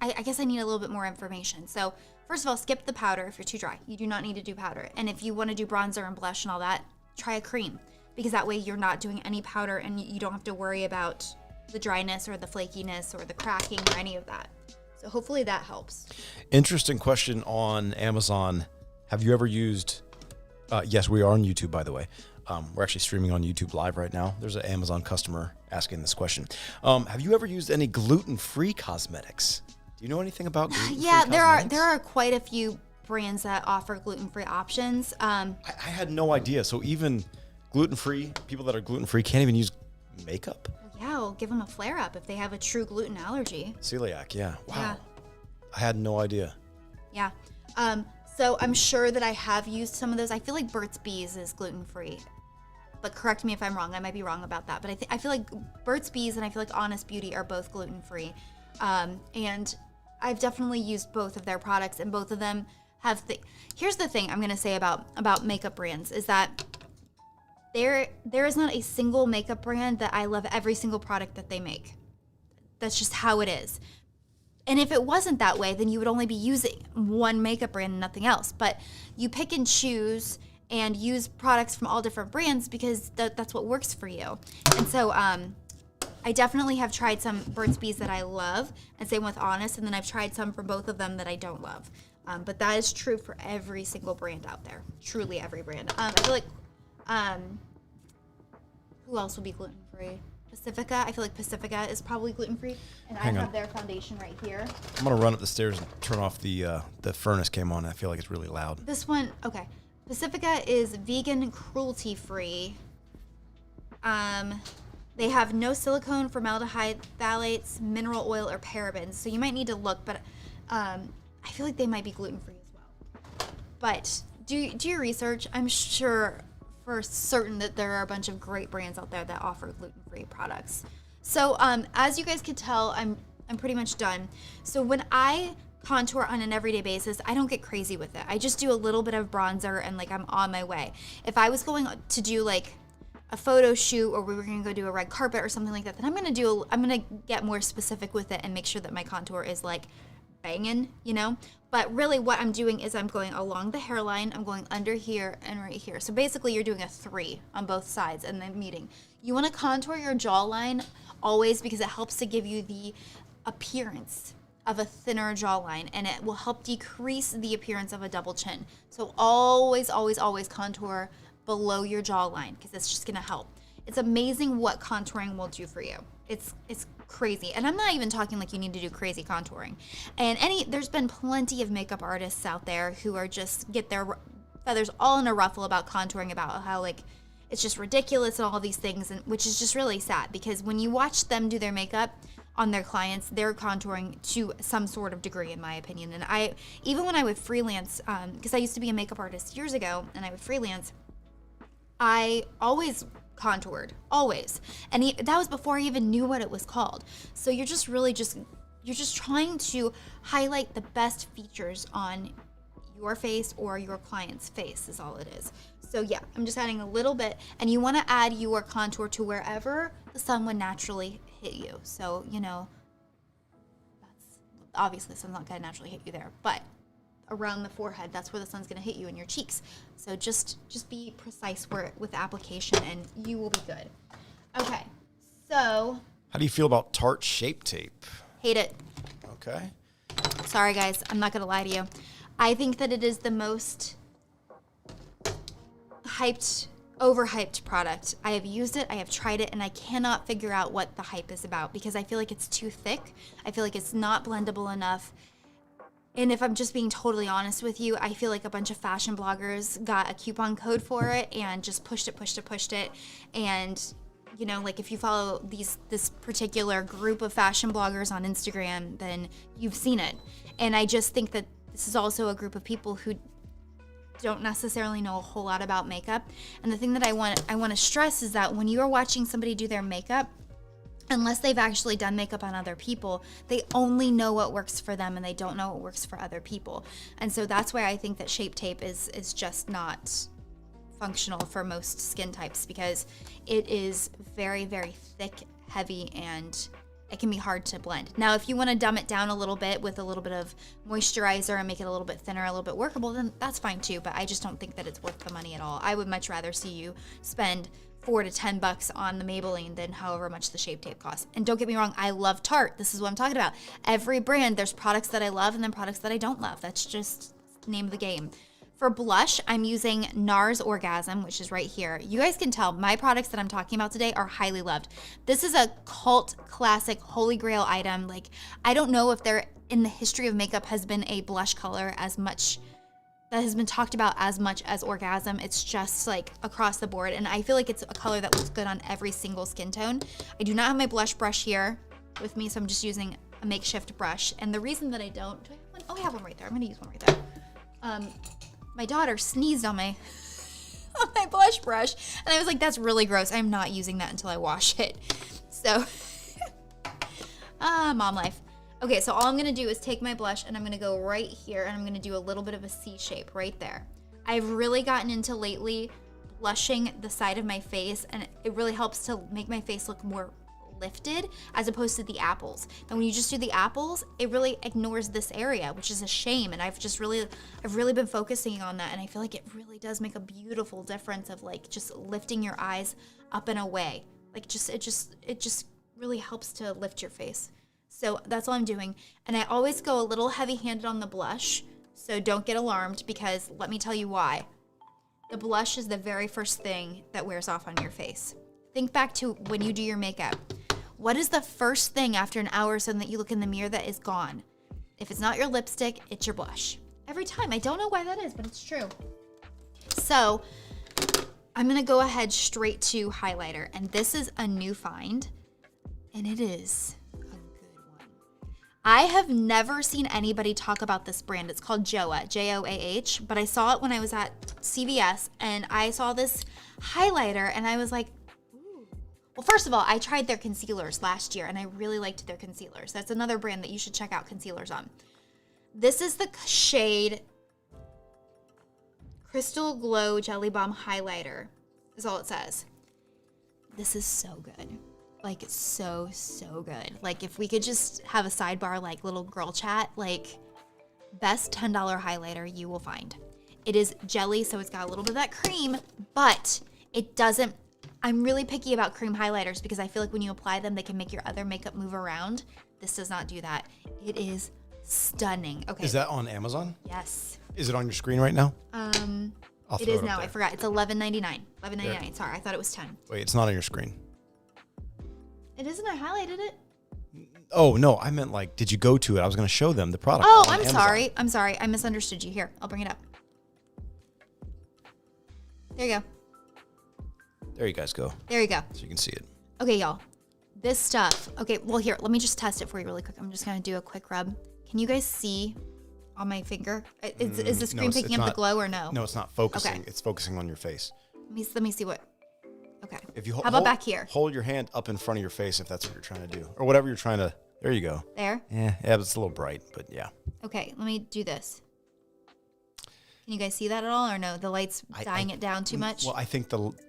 I guess I need a little bit more information. So first of all, skip the powder if you're too dry. You do not need to do powder. And if you want to do bronzer and blush and all that, try a cream, because that way you're not doing any powder and you don't have to worry about the dryness or the flakiness or the cracking or any of that. So hopefully that helps. Interesting question on Amazon. Have you ever used, yes, we are on YouTube, by the way. We're actually streaming on YouTube Live right now. There's an Amazon customer asking this question. Have you ever used any gluten-free cosmetics? Do you know anything about gluten-free cosmetics? there are quite a few brands that offer gluten-free options. I had no idea. So even gluten-free, people that are gluten-free can't even use makeup? Yeah, we'll give them a flare-up if they have a true gluten allergy. Celiac, yeah. Wow. Yeah. I had no idea. Yeah. So I'm sure that I have used some of those. I feel like Burt's Bees is gluten-free. But correct me if I'm wrong. I might be wrong about that. But I feel like Burt's Bees and I feel like Honest Beauty are both gluten-free. And I've definitely used both of their products, and both of them have here's the thing I'm going to say about makeup brands is that there is not a single makeup brand that I love every single product that they make. That's just how it is. And if it wasn't that way, then you would only be using one makeup brand and nothing else. But you pick and choose and use products from all different brands because that's what works for you. And so I definitely have tried some Burt's Bees that I love, and same with Honest, and then I've tried some from both of them that I don't love. But that is true for every single brand out there. Truly every brand. I feel like who else would be gluten-free? Pacifica. I feel like Pacifica is probably gluten-free, and I have their foundation right here. I'm gonna run up the stairs and turn off the furnace came on. I feel like it's really loud. This one, okay. Pacifica is vegan, cruelty-free. They have no silicone, formaldehyde, phthalates, mineral oil, or parabens. So you might need to look, but I feel like they might be gluten-free as well. But do your research. I'm sure for certain that there are a bunch of great brands out there that offer gluten-free products. So as you guys could tell, I'm pretty much done. So when I contour on an everyday basis, I don't get crazy with it. I just do a little bit of bronzer and like I'm on my way. If I was going to do like a photo shoot or we were gonna go do a red carpet or something like that, then I'm gonna get more specific with it and make sure that my contour is like banging, you know? But really what I'm doing is I'm going along the hairline, I'm going under here and right here. So basically you're doing a 3 on both sides and then meeting. You wanna contour your jawline always because it helps to give you the appearance of a thinner jawline, and it will help decrease the appearance of a double chin. So always, always, always contour below your jawline because it's just gonna help. It's amazing what contouring will do for you. It's crazy. And I'm not even talking like you need to do crazy contouring. And there's been plenty of makeup artists out there who are just get their feathers all in a ruffle about contouring, about how like it's just ridiculous and all these things, and which is just really sad because when you watch them do their makeup on their clients, they're contouring to some sort of degree, in my opinion. And even when I would freelance, because I used to be a makeup artist years ago, and I would freelance, I always contoured, always. And that was before I even knew what it was called. So you're just really you're just trying to highlight the best features on your face or your client's face is all it is. So yeah, I'm just adding a little bit, and you want to add your contour to wherever the sun would naturally hit you. So, you know, that's obviously the sun's not going to naturally hit you there, but around the forehead, that's where the sun's going to hit you in your cheeks. So just be precise with application and you will be good. Okay. So, how do you feel about Tarte Shape Tape? Hate it. Okay. Sorry guys, I'm not going to lie to you. I think that it is the most overhyped product. I have used it, I have tried it, and I cannot figure out what the hype is about because I feel like it's too thick. I feel like it's not blendable enough. And if I'm just being totally honest with you, I feel like a bunch of fashion bloggers got a coupon code for it and just pushed it. And, you know, like if you follow this particular group of fashion bloggers on Instagram, then you've seen it. And I just think that this is also a group of people who don't necessarily know a whole lot about makeup. And the thing that I want to stress is that when you are watching somebody do their makeup, unless they've actually done makeup on other people, they only know what works for them and they don't know what works for other people. And so that's why I think that Shape Tape is just not functional for most skin types because it is very, very thick, heavy, and it can be hard to blend. Now, if you want to dumb it down a little bit with a little bit of moisturizer and make it a little bit thinner, a little bit workable, then that's fine too, but I just don't think that it's worth the money at all. I would much rather see you spend $4 to $10 on the Maybelline than however much the Shape Tape costs. And don't get me wrong, I love Tarte. This is what I'm talking about. Every brand, there's products that I love and then products that I don't love. That's just the name of the game. For blush, I'm using NARS Orgasm, which is right here. You guys can tell my products that I'm talking about today are highly loved. This is a cult classic holy grail item. Like, I don't know if there in the history of makeup has been a blush color as much that has been talked about as much as Orgasm. It's just like across the board. And I feel like it's a color that looks good on every single skin tone. I do not have my blush brush here with me, so I'm just using a makeshift brush. And the reason that I don't, do I have one? Oh, I have one right there. I'm gonna use one right there. My daughter sneezed on my blush brush, and I was like, that's really gross. I'm not using that until I wash it. So, mom life. Okay, so all I'm gonna do is take my blush and I'm gonna go right here and I'm gonna do a little bit of a C shape right there. I've really gotten into lately blushing the side of my face, and it really helps to make my face look more lifted as opposed to the apples. And when you just do the apples, it really ignores this area, which is a shame. And I've really been focusing on that, and I feel like it really does make a beautiful difference of like just lifting your eyes up and away. Like it just really helps to lift your face. So that's all I'm doing. And I always go a little heavy-handed on the blush, so don't get alarmed because let me tell you why. The blush is the very first thing that wears off on your face. Think back to when you do your makeup. What is the first thing after an hour or so that you look in the mirror that is gone? If it's not your lipstick, it's your blush. Every time. I don't know why that is, but it's true. So I'm going to go ahead straight to highlighter. And this is a new find. And it is a good one. I have never seen anybody talk about this brand. It's called Joah, Joah, but I saw it when I was at CVS, and I saw this highlighter, and I was like, ooh. Well, first of all, I tried their concealers last year, and I really liked their concealers. That's another brand that you should check out concealers on. This is the shade Crystal Glow Jelly Bomb Highlighter, is all it says. This is so good. Like, it's so, so good. Like, if we could just have a sidebar, like, little girl chat, like, best $10 highlighter you will find. It is jelly, so it's got a little bit of that cream, but it doesn't, I'm really picky about cream highlighters because I feel like when you apply them, they can make your other makeup move around. This does not do that. It is stunning. Okay. Is that on Amazon? Yes. Is it on your screen right now? It is now. I forgot. It's $11.99. $11.99. Sorry, I thought it was $10. Wait, it's not on your screen. It isn't. I highlighted it. Oh, no, I meant like, did you go to it? I was going to show them the product. Oh, on I'm Amazon. sorry. I'm sorry. I misunderstood you. Here, I'll bring it up. There you go. There you guys go. There you go. So you can see it. Okay, y'all. This stuff. Okay, well, here, let me just test it for you really quick. I'm just going to do a quick rub. Can you guys see on my finger? Is the screen picking up the glow or no? No, it's not focusing. Okay. It's focusing on your face. Let me see what. Okay. If you How about back here? Hold your hand up in front of your face if that's what you're trying to do. Or whatever you're trying to. There you go. There? Yeah, it's a little bright, but yeah. Okay, let me do this. Can you guys see that at all or no? The light's dyeing it down too much? Well, I think you're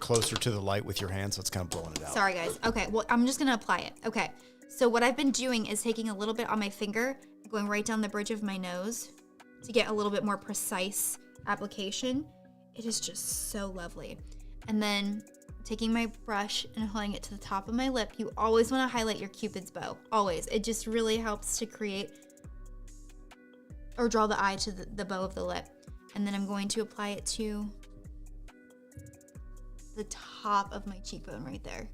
closer to the light with your hand, so it's kind of blowing it out. Sorry, guys. Okay, well, I'm just going to apply it. Okay, so what I've been doing is taking a little bit on my finger, going right down the bridge of my nose to get a little bit more precise application. It is just so lovely. And then taking my brush and applying it to the top of my lip. You always want to highlight your Cupid's bow. Always. It just really helps to create or draw the eye to the bow of the lip. And then I'm going to apply it to the top of my cheekbone right there.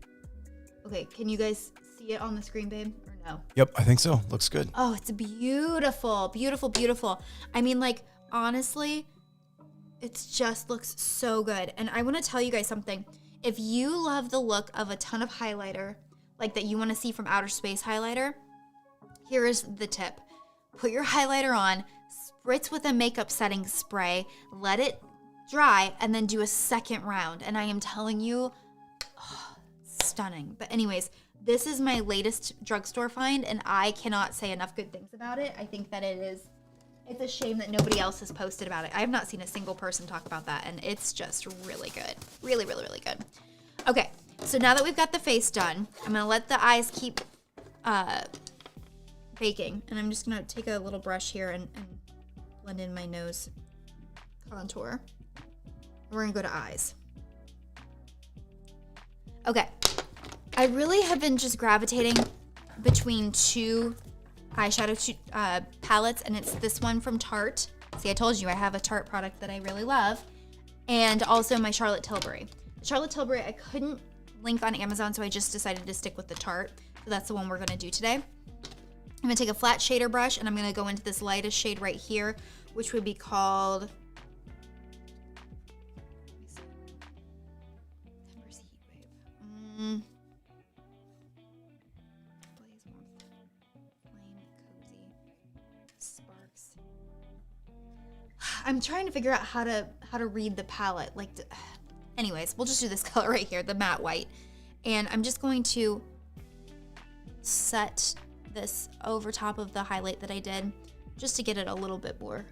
Okay, can you guys see it on the screen, babe, or no? Yep, I think so. Looks good. Oh, it's beautiful, beautiful, beautiful. I mean, like, honestly, it just looks so good. And I want to tell you guys something. If you love the look of a ton of highlighter, like that you want to see from Outer Space highlighter, here is the tip. Put your highlighter on, spritz with a makeup setting spray, let it dry, and then do a second round. And I am telling you, stunning. But anyways, this is my latest drugstore find, and I cannot say enough good things about it. I think that it's a shame that nobody else has posted about it. I have not seen a single person talk about that, and it's just really good. Really, really, really good. Okay, so now that we've got the face done, I'm going to let the eyes keep baking, and I'm just going to take a little brush here and blend in my nose contour. We're going to go to eyes. Okay, I really have been just gravitating between two eyeshadow palettes, and it's this one from Tarte. See, I told you I have a Tarte product that I really love, and also my Charlotte Tilbury. The Charlotte Tilbury I couldn't link on Amazon, so I just decided to stick with the Tarte. So that's the one we're gonna do today. I'm gonna take a flat shader brush, and I'm gonna go into this lightest shade right here, which would be called Tempers Heat Wave. I'm trying to figure out how to read the palette. Anyways, we'll just do this color right here, the matte white. And I'm just going to set this over top of the highlight that I did, just to get it a little bit more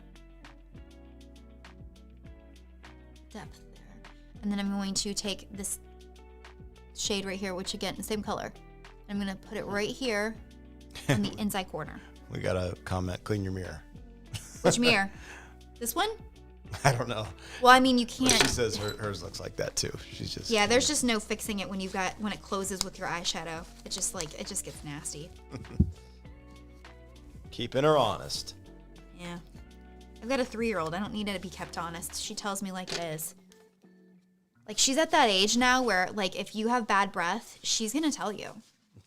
depth there. And then I'm going to take this shade right here, which again, the same color. I'm gonna put it right here in the inside corner. We got a comment, clean your mirror. Which mirror? This one? I don't know. Well, I mean, you can't. Well, she says hers looks like that too. She's just. Yeah, there's just no fixing it when it closes with your eyeshadow. It just gets nasty. Keeping her honest. Yeah. I've got a 3-year-old. I don't need her to be kept honest. She tells me like it is. Like, she's at that age now where, like, if you have bad breath, she's gonna tell you.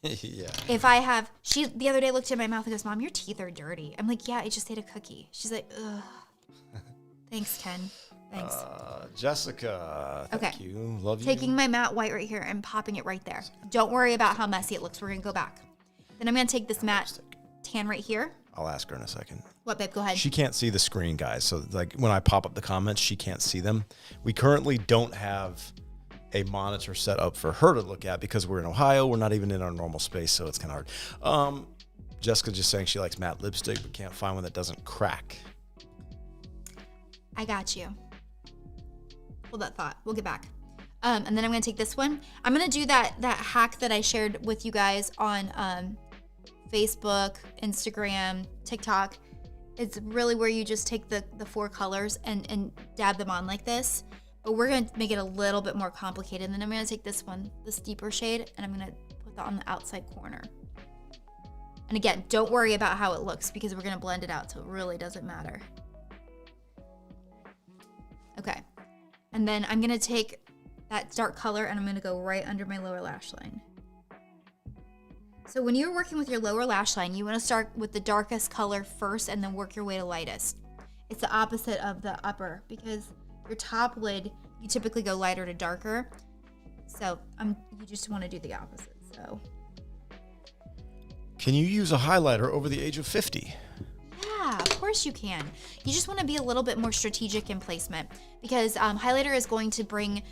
Yeah. She the other day looked at my mouth and goes, "Mom, your teeth are dirty." I'm like, "Yeah, I just ate a cookie." She's like, "Ugh." Thanks, Ken. Thanks. Jessica, thank you. Love you. Taking my matte white right here and popping it right there. Don't worry about how messy it looks. We're going to go back. Then I'm going to take this matte can right here. I'll ask her in a second. What, babe? Go ahead. She can't see the screen, guys. So like when I pop up the comments, she can't see them. We currently don't have a monitor set up for her to look at because we're in Ohio. We're not even in our normal space, so it's kind of hard. Jessica's just saying she likes matte lipstick, but can't find one that doesn't crack. I got you. Hold that thought. We'll get back. And then I'm going to take this one. I'm going to do that hack that I shared with you guys on Facebook, Instagram, TikTok. It's really where you just take the 4 colors and dab them on like this. But we're going to make it a little bit more complicated. And then I'm going to take this one, this deeper shade, and I'm going to put that on the outside corner. And again, don't worry about how it looks because we're going to blend it out, so it really doesn't matter. Okay. And then I'm going to take that dark color and I'm going to go right under my lower lash line. So when you're working with your lower lash line, you want to start with the darkest color first and then work your way to lightest. It's the opposite of the upper because your top lid, you typically go lighter to darker. So you just want to do the opposite. So, can you use a highlighter over the age of 50? yeah, of course you can. You just want to be a little bit more strategic in placement because highlighter is going to bring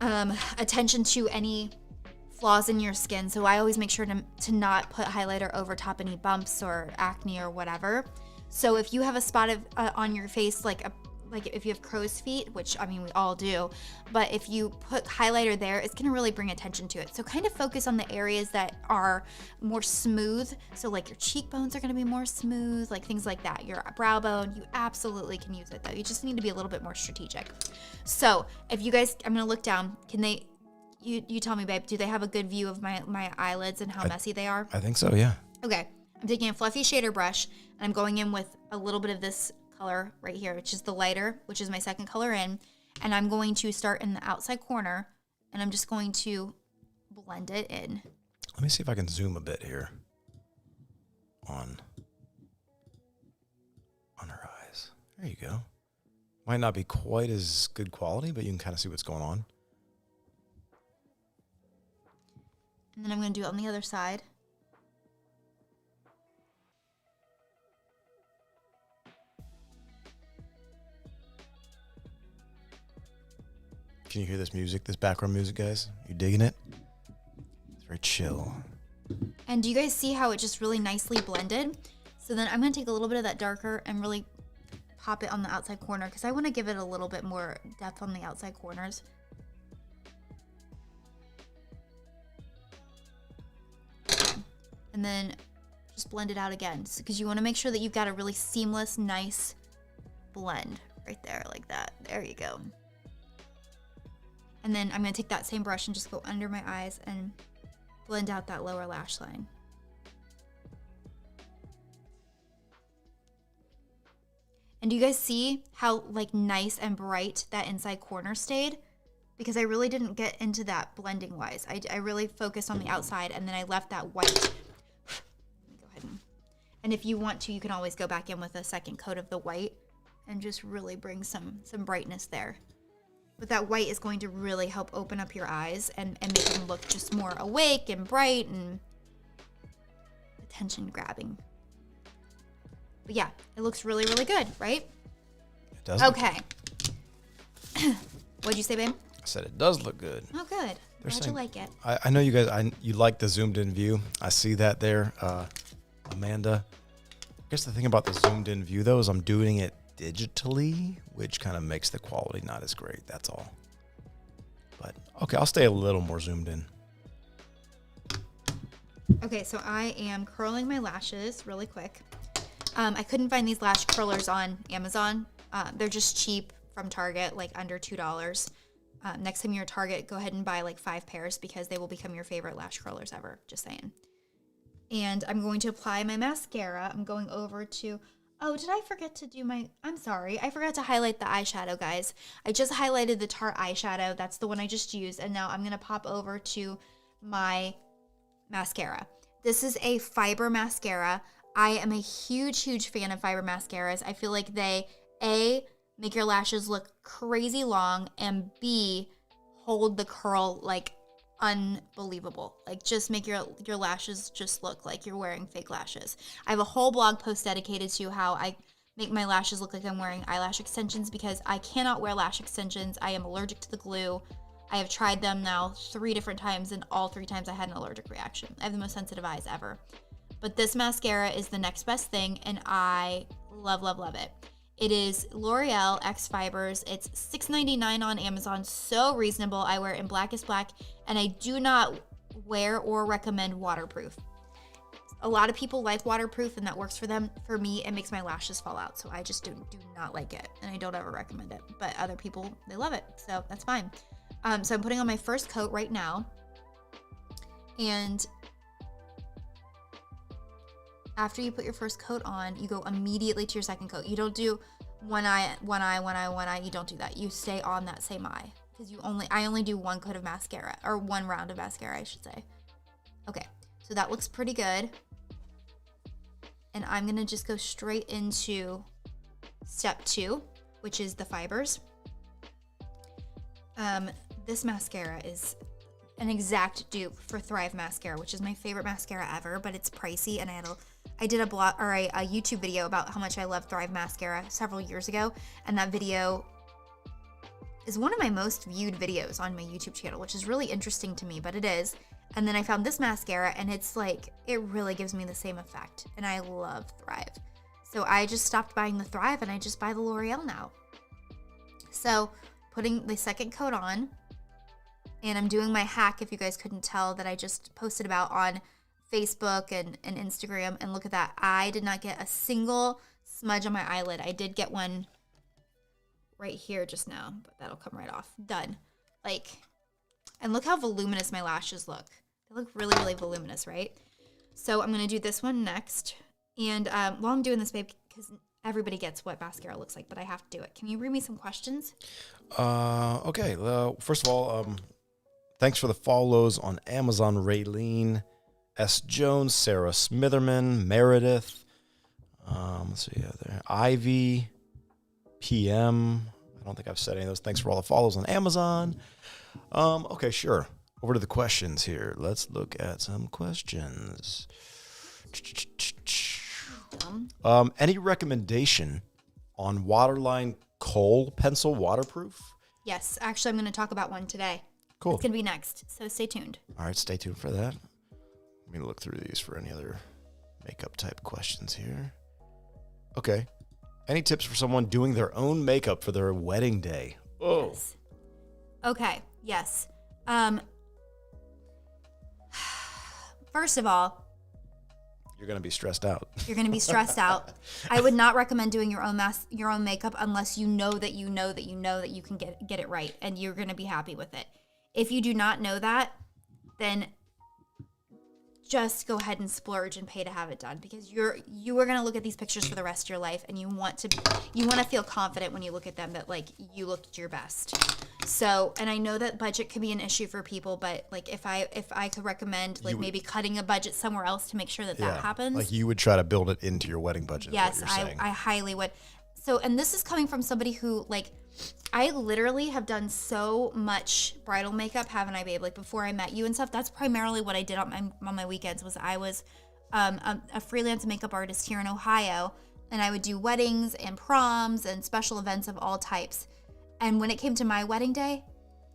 attention to any flaws in your skin. So I always make sure to not put highlighter over top any bumps or acne or whatever. So if you have a spot of on your face, like if you have crow's feet, which I mean we all do, but if you put highlighter there, it's gonna really bring attention to it. So kind of focus on the areas that are more smooth. So like your cheekbones are gonna be more smooth, like things like that. Your brow bone, you absolutely can use it though. You just need to be a little bit more strategic. So if you guys, I'm gonna look down. Can they? You tell me, babe. Do they have a good view of my eyelids and how messy they are? I think so. Yeah. Okay. I'm taking a fluffy shader brush and I'm going in with a little bit of this color right here, which is the lighter, which is my second color in. And I'm going to start in the outside corner and I'm just going to blend it in. Let me see if I can zoom a bit here on her eyes. There you go. Might not be quite as good quality, but you can kind of see what's going on. And then I'm going to do it on the other side. Can you hear this music, this background music, guys? You digging it? It's very chill. And do you guys see how it just really nicely blended? So then I'm going to take a little bit of that darker and really pop it on the outside corner because I want to give it a little bit more depth on the outside corners. And then just blend it out again because you want to make sure that you've got a really seamless, nice blend right there like that. There you go. And then I'm going to take that same brush and just go under my eyes and blend out that lower lash line. And do you guys see how like nice and bright that inside corner stayed? Because I really didn't get into that blending wise. I really focused on the outside and then I left that white. Go ahead and if you want to, you can always go back in with a second coat of the white and just really bring some brightness there. But that white is going to really help open up your eyes and make them look just more awake and bright and attention grabbing. But yeah, it looks really, really good, right? It does. Okay. What'd you say, babe? I said it does look good. Oh, good. Glad you like it. I know you guys, you like the zoomed in view. I see that there, Amanda. I guess the thing about the zoomed in view though is I'm doing it digitally, which kind of makes the quality not as great. That's all. But okay, I'll stay a little more zoomed in. Okay, so I am curling my lashes really quick. I couldn't find these lash curlers on Amazon. They're just cheap from Target, like under $2. Next time you're at Target, go ahead and buy like 5 pairs because they will become your favorite lash curlers ever. Just saying. And I'm going to apply my mascara. I'm going over to... Oh, did I forget to do my... I'm sorry. I forgot to highlight the eyeshadow, guys. I just highlighted the Tarte eyeshadow. That's the one I just used. And now I'm going to pop over to my mascara. This is a fiber mascara. I am a huge, huge fan of fiber mascaras. I feel like they, A, make your lashes look crazy long, and B, hold the curl like unbelievable. Like, just make your lashes just look like you're wearing fake lashes. I have a whole blog post dedicated to how I make my lashes look like I'm wearing eyelash extensions because I cannot wear lash extensions. I am allergic to the glue. I have tried them now 3 different times, and all 3 times I had an allergic reaction. I have the most sensitive eyes ever. But this mascara is the next best thing, and I love, love, love it. It is L'Oreal X Fibers. It's $6.99 on Amazon. So reasonable. I wear it in Blackest Black, and I do not wear or recommend waterproof. A lot of people like waterproof, and that works for them. For me, it makes my lashes fall out, so I just do not like it, and I don't ever recommend it. But other people, they love it, so that's fine. So I'm putting on my first coat right now, and after you put your first coat on, you go immediately to your second coat. You don't do one eye. You don't do that. You stay on that same eye because I only do 1 coat of mascara, or 1 round of mascara, I should say. Okay, so that looks pretty good. And I'm gonna just go straight into step 2, which is the fibers. This mascara is an exact dupe for Thrive Mascara, which is my favorite mascara ever, but it's pricey, and I did a blog or a YouTube video about how much I love Thrive Mascara several years ago, and that video is one of my most viewed videos on my YouTube channel, which is really interesting to me, but it is. And then I found this mascara, and it's like, it really gives me the same effect, and I love Thrive. So I just stopped buying the Thrive, and I just buy the L'Oreal now. So putting the second coat on, and I'm doing my hack, if you guys couldn't tell, that I just posted about on Facebook and Instagram. And look at that. I did not get a single smudge on my eyelid. I did get one right here just now, but that'll come right off. Done. Like, and look how voluminous my lashes look. They look really, really voluminous, right? So I'm going to do this one next. And while I'm doing this, babe, because everybody gets what mascara looks like, but I have to do it. Can you read me some questions? Okay. First of all, thanks for the follows on Amazon. Raylene, S. Jones, Sarah Smitherman, Meredith. Let's see there. Ivy, PM. I don't think I've said any of those. Thanks for all the follows on Amazon. Okay, sure. Over to the questions here. Let's look at some questions. Any recommendation on waterline kohl pencil waterproof? Yes, actually, I'm going to talk about one today. Cool. It's going to be next, so stay tuned. All right, stay tuned for that. Let me look through these for any other makeup type questions here. Okay. Any tips for someone doing their own makeup for their wedding day? Oh. Yes. Okay, yes. First of all, you're going to be stressed out. You're going to be stressed out. I would not recommend doing your own makeup unless you know that you can get it right and you're going to be happy with it. If you do not know that, then just go ahead and splurge and pay to have it done, because you are going to look at these pictures for the rest of your life, and you want to feel confident when you look at them that like you looked your best. So, and I know that budget could be an issue for people, but like if I could recommend maybe cutting a budget somewhere else to make sure that happens. Like you would try to build it into your wedding budget. Yes, I highly would. So, and this is coming from somebody who like, I literally have done so much bridal makeup, haven't I, babe? Like before I met you and stuff. That's primarily what I did on my weekends. Was I was a freelance makeup artist here in Ohio, and I would do weddings and proms and special events of all types. And when it came to my wedding day,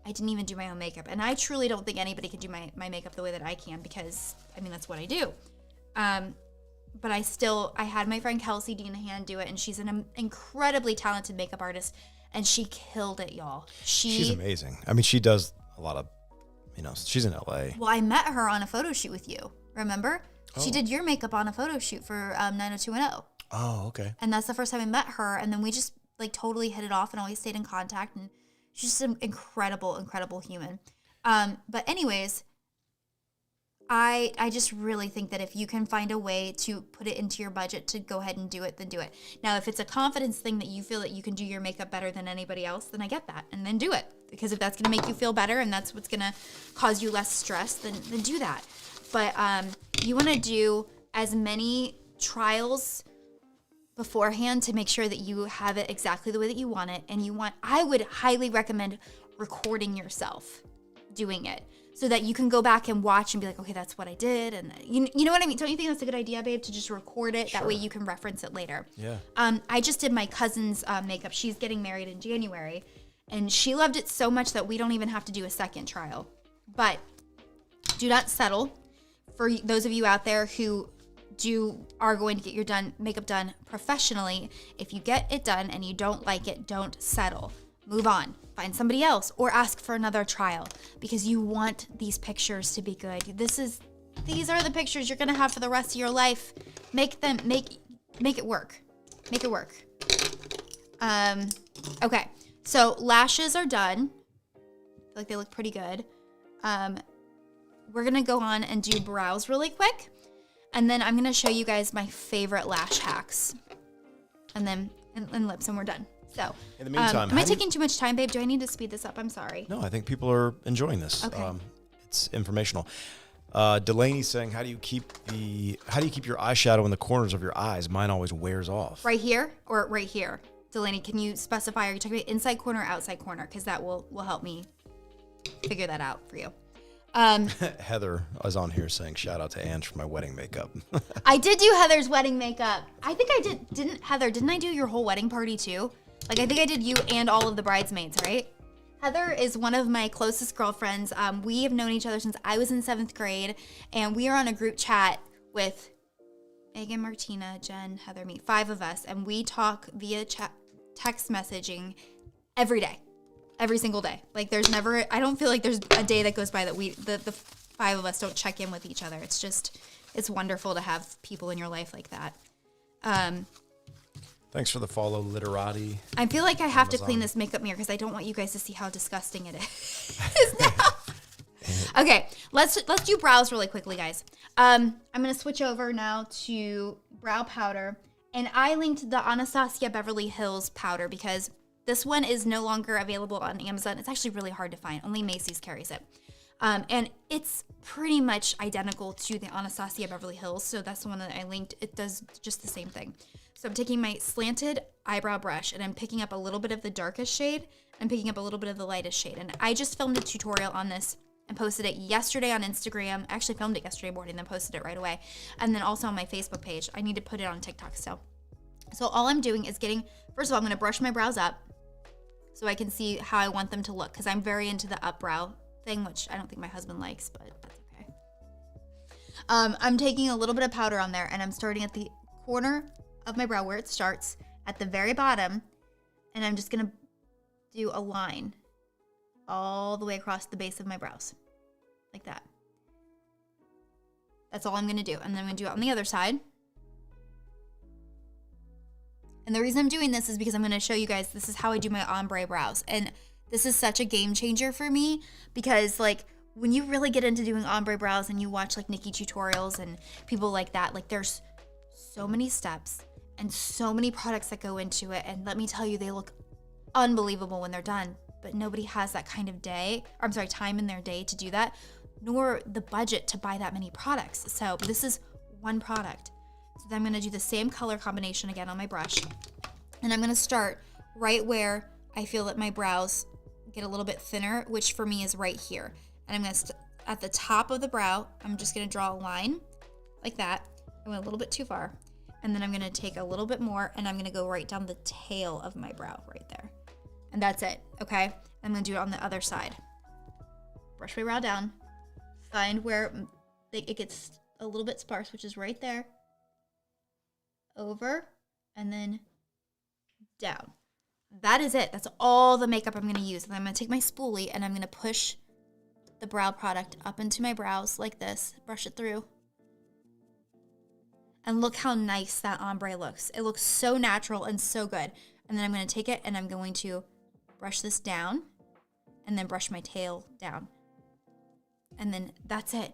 I didn't even do my own makeup. And I truly don't think anybody can do my makeup the way that I can, because I mean that's what I do. But I had my friend Kelsey Deanahan do it, and she's an incredibly talented makeup artist. And she killed it, y'all. She's amazing. I mean, she does a lot of, she's in LA. Well, I met her on a photo shoot with you. Remember? Oh. She did your makeup on a photo shoot for 90210. Oh, okay. And that's the first time I met her. And then we just like totally hit it off and always stayed in contact. And she's just an incredible, incredible human. But anyways, I just really think that if you can find a way to put it into your budget to go ahead and do it, then do it. Now, if it's a confidence thing that you feel that you can do your makeup better than anybody else, then I get that. And then do it. Because if that's going to make you feel better and that's what's going to cause you less stress, then do that. But you want to do as many trials beforehand to make sure that you have it exactly the way that you want it. And I would highly recommend recording yourself doing it. so that you can go back and watch and be like, okay, that's what I did. And you know what I mean? Don't you think that's a good idea, babe, to just record it? Sure. That way you can reference it later. Yeah. I just did my cousin's makeup. She's getting married in January, and she loved it so much that we don't even have to do a second trial. But do not settle. For those of you out there who are going to get your makeup done professionally, if you get it done and you don't like it, don't settle. Move on. Find somebody else or ask for another trial, because you want these pictures to be good. These are the pictures you're gonna have for the rest of your life. Make it work. Make it work. Okay, so lashes are done. I feel like they look pretty good. We're gonna go on and do brows really quick, and then I'm gonna show you guys my favorite lash hacks, and then and lips, and we're done. So, in the meantime, am I taking too much time, babe? Do I need to speed this up? I'm sorry. No, I think people are enjoying this. Okay. It's informational. Delaney's saying, how do you keep your eyeshadow in the corners of your eyes? Mine always wears off. Right here or right here? Delaney, can you specify? Are you talking about inside corner or outside corner? Because that will help me figure that out for you. Heather is on here saying, shout out to Ange for my wedding makeup. I did do Heather's wedding makeup. I think I did. Didn't I do your whole wedding party too? Like, I think I did you and all of the bridesmaids, right? Heather is one of my closest girlfriends. We have known each other since I was in 7th grade, and we are on a group chat with Megan, Martina, Jen, Heather, me, 5 of us, and we talk via text messaging every day, every single day. Like, I don't feel like there's a day that goes by that the 5 of us don't check in with each other. It's wonderful to have people in your life like that. Thanks for the follow, Literati. I feel like I have to clean this makeup mirror because I don't want you guys to see how disgusting it is now. Okay, let's do brows really quickly, guys. I'm going to switch over now to brow powder. And I linked the Anastasia Beverly Hills powder because this one is no longer available on Amazon. It's actually really hard to find. Only Macy's carries it. And it's pretty much identical to the Anastasia Beverly Hills. So that's the one that I linked. It does just the same thing. So I'm taking my slanted eyebrow brush and I'm picking up a little bit of the darkest shade and picking up a little bit of the lightest shade. And I just filmed a tutorial on this and posted it yesterday on Instagram. I actually filmed it yesterday morning, then posted it right away. And then also on my Facebook page. I need to put it on TikTok still. So all I'm doing is first of all, I'm going to brush my brows up so I can see how I want them to look, because I'm very into the up brow thing, which I don't think my husband likes, but that's okay. I'm taking a little bit of powder on there, and I'm starting at the corner of my brow where it starts at the very bottom, and I'm just going to do a line all the way across the base of my brows, like that. That's all I'm going to do, and then I'm going to do it on the other side. And the reason I'm doing this is because I'm going to show you guys, this is how I do my ombre brows. And this is such a game changer for me because, like, when you really get into doing ombre brows and you watch, like, Nikki tutorials and people like that, like, there's so many steps and so many products that go into it. And let me tell you, they look unbelievable when they're done. But nobody has that kind of time in their day to do that, nor the budget to buy that many products. So this is one product. So then I'm going to do the same color combination again on my brush. And I'm going to start right where I feel that my brows get a little bit thinner, which for me is right here. And I'm going to, at the top of the brow, I'm just going to draw a line like that. I went a little bit too far. And then I'm going to take a little bit more and I'm going to go right down the tail of my brow right there. And that's it, okay? I'm going to do it on the other side. Brush my brow down. Find where it gets a little bit sparse, which is right there. Over and then down. That is it. That's all the makeup I'm going to use. And I'm going to take my spoolie and I'm going to push the brow product up into my brows like this. Brush it through. And look how nice that ombre looks. It looks so natural and so good. And then I'm going to take it and I'm going to brush this down and then brush my tail down. And then that's it.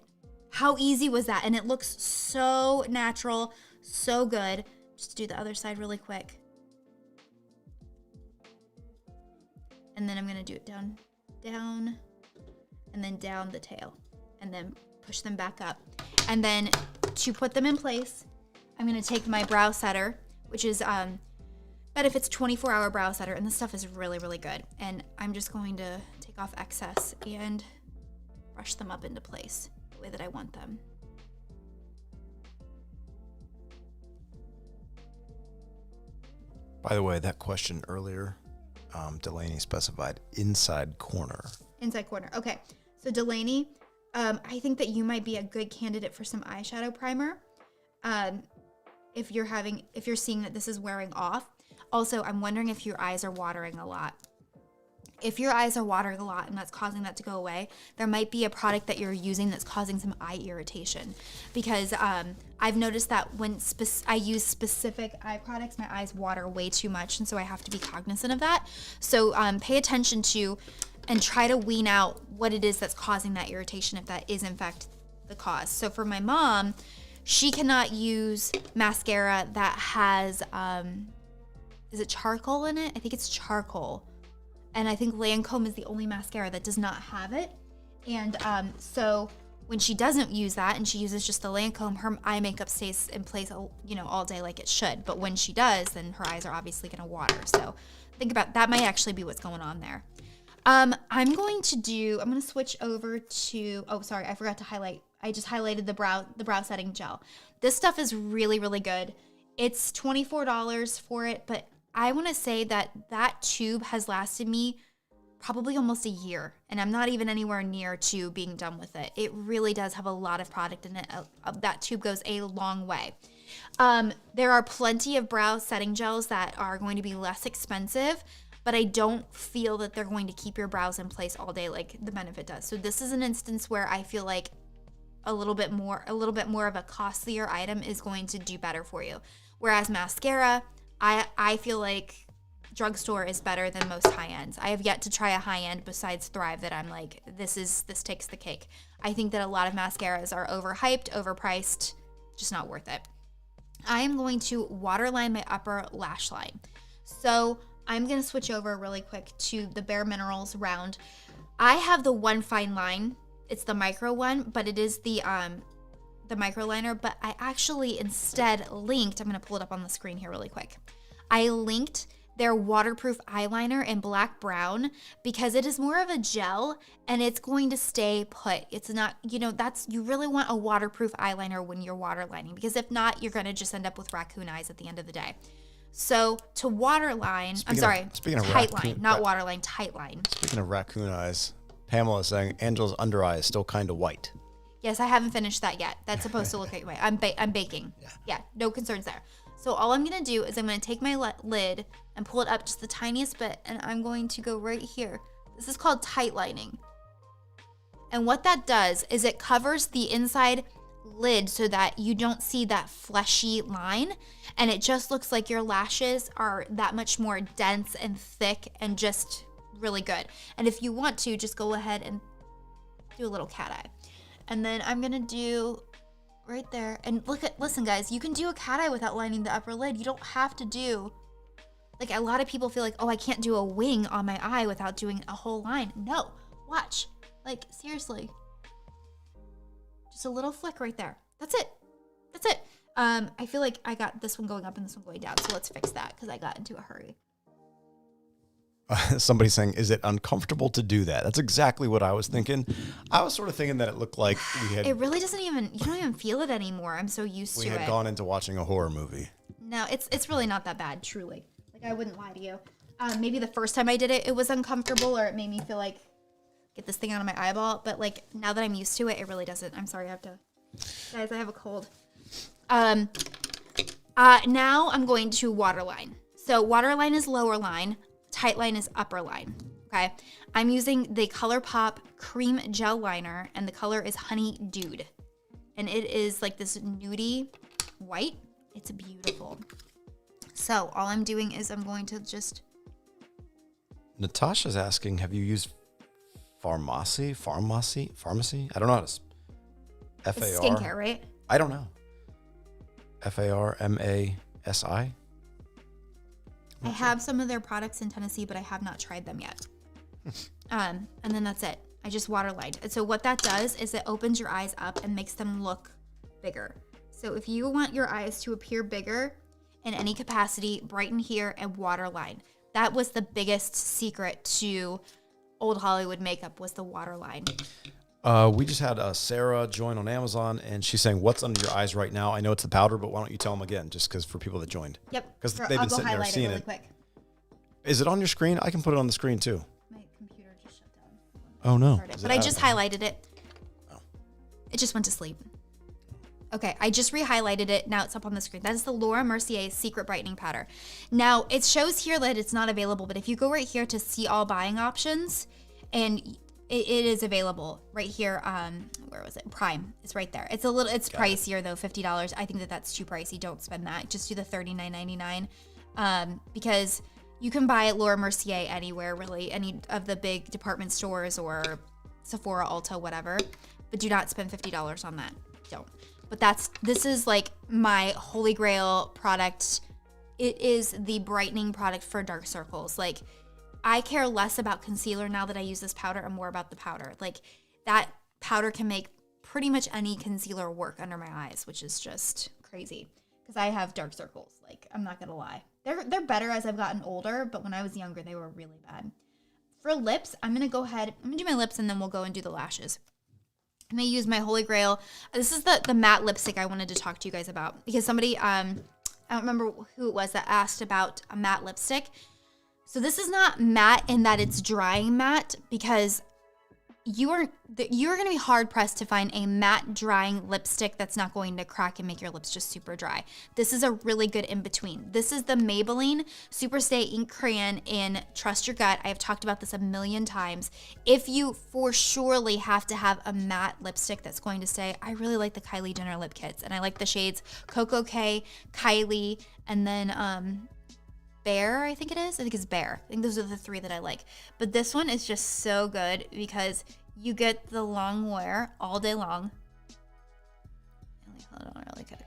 How easy was that? And it looks so natural, so good. Just do the other side really quick. And then I'm going to do it down, and then down the tail. And then push them back up. And then to put them in place, I'm going to take my brow setter, which is Benefit's 24-hour brow setter. And this stuff is really, really good. And I'm just going to take off excess and brush them up into place the way that I want them. By the way, that question earlier, Delaney specified inside corner. Inside corner. Okay. So Delaney, I think that you might be a good candidate for some eyeshadow primer. If you're seeing that this is wearing off. Also, I'm wondering if your eyes are watering a lot. If your eyes are watering a lot and that's causing that to go away, there might be a product that you're using that's causing some eye irritation. Because I've noticed that when I use specific eye products, my eyes water way too much, and so I have to be cognizant of that. So pay attention to and try to wean out what it is that's causing that irritation if that is in fact the cause. So for my mom, she cannot use mascara that has, is it charcoal in it? I think it's charcoal. And I think Lancome is the only mascara that does not have it. And so when she doesn't use that and she uses just the Lancome, her eye makeup stays in place, all day like it should. But when she does, then her eyes are obviously going to water. So think about that. Might actually be what's going on there. I'm going to switch over to, oh, sorry, I forgot to highlight. I just highlighted the brow setting gel. This stuff is really, really good. It's $24 for it, but I want to say that tube has lasted me probably almost a year, and I'm not even anywhere near to being done with it. It really does have a lot of product in it. That tube goes a long way. There are plenty of brow setting gels that are going to be less expensive, but I don't feel that they're going to keep your brows in place all day like the Benefit does. So this is an instance where I feel like a little bit more of a costlier item is going to do better for you. Whereas mascara, I feel like drugstore is better than most high-ends. I have yet to try a high-end besides Thrive that I'm like, this takes the cake. I think that a lot of mascaras are overhyped, overpriced, just not worth it. I am going to waterline my upper lash line. So I'm going to switch over really quick to the Bare Minerals round. I have the One Fine Line. It's the micro one, but it is the micro liner, but I actually instead linked, I'm going to pull it up on the screen here really quick. I linked their waterproof eyeliner in black brown because it is more of a gel and it's going to stay put. It's not, you really want a waterproof eyeliner when you're waterlining, because if not, you're going to just end up with raccoon eyes at the end of the day. So to waterline, tightline, not waterline, tightline. Speaking of raccoon eyes, Pamela is saying Angela's under eye is still kind of white. Yes, I haven't finished that yet. That's supposed to look that way. I'm baking. Yeah, no concerns there. So all I'm going to do is I'm going to take my lid and pull it up just the tiniest bit, and I'm going to go right here. This is called tightlining. And what that does is it covers the inside lid so that you don't see that fleshy line, and it just looks like your lashes are that much more dense and thick and just really good. And if you want to, just go ahead and do a little cat eye. And then I'm gonna do right there. And listen guys, you can do a cat eye without lining the upper lid. You don't have to do, like a lot of people feel like, oh, I can't do a wing on my eye without doing a whole line. No, watch, like seriously. Just a little flick right there. That's it. I feel like I got this one going up and this one going down. So let's fix that because I got into a hurry. Somebody's saying, is it uncomfortable to do that? That's exactly what I was thinking. I was sort of thinking that it looked like we had... It really doesn't even... You don't even feel it anymore. I'm so used to it. We had gone into watching a horror movie. No, it's really not that bad, truly. Like, I wouldn't lie to you. Maybe the first time I did it, it was uncomfortable, or it made me feel like, get this thing out of my eyeball. But, like, now that I'm used to it, it really doesn't. I'm sorry, I have to... Guys, I have a cold. Now I'm going to waterline. So waterline is lower line. Tightline is upper line, okay? I'm using the ColourPop Cream Gel Liner, and the color is Honey Dude. And it is like this nudie white. It's beautiful. So all I'm doing is I'm going to just... Natasha's asking, have you used Pharmacy? I don't know how to... FAR? It's skincare, right? I don't know. FARMASI? I have some of their products in Tennessee, but I have not tried them yet. And then that's it. I just waterlined. And so what that does is it opens your eyes up and makes them look bigger. So if you want your eyes to appear bigger in any capacity, brighten here and waterline. That was the biggest secret to old Hollywood makeup, was the waterline. We just had Sarah join on Amazon, and she's saying, "What's under your eyes right now?" I know it's the powder, but why don't you tell them again, just because for people that joined? Yep. Because they've been sitting there seeing really it. Quick. Is it on your screen? I can put it on the screen too. My computer just shut down. Oh no! But I just highlighted it. Oh. It just went to sleep. Okay, I just re-highlighted it. Now it's up on the screen. That is the Laura Mercier Secret Brightening Powder. Now, it shows here that it's not available, but if you go right here to see all buying options, and it is available right here. Where was it? Prime. It's right there. It's pricier though, $50. I think that's too pricey. Don't spend that. Just do the $39.99 because you can buy at Laura Mercier anywhere, really, any of the big department stores or Sephora, Ulta, whatever. But do not spend $50 on that. Don't. But this is like my holy grail product. It is the brightening product for dark circles. Like, I care less about concealer now that I use this powder and more about the powder. Like, that powder can make pretty much any concealer work under my eyes, which is just crazy because I have dark circles. Like, I'm not gonna lie. They're better as I've gotten older, but when I was younger, they were really bad. For lips, I'm gonna do my lips and then we'll go and do the lashes. I'm gonna use my holy grail. This is the matte lipstick I wanted to talk to you guys about because somebody, I don't remember who it was that asked about a matte lipstick. So this is not matte in that it's drying matte because you're going to be hard pressed to find a matte drying lipstick that's not going to crack and make your lips just super dry. This is a really good in between. This is the Maybelline Superstay Ink Crayon in Trust Your Gut. I have talked about this a million times. If you for surely have to have a matte lipstick that's going to stay, I really like the Kylie Jenner lip kits and I like the shades Coco K, Kylie, and then Bear, I think it is. I think it's Bear. I think those are the three that I like. But this one is just so good because you get the long wear all day long. Hold on really quick.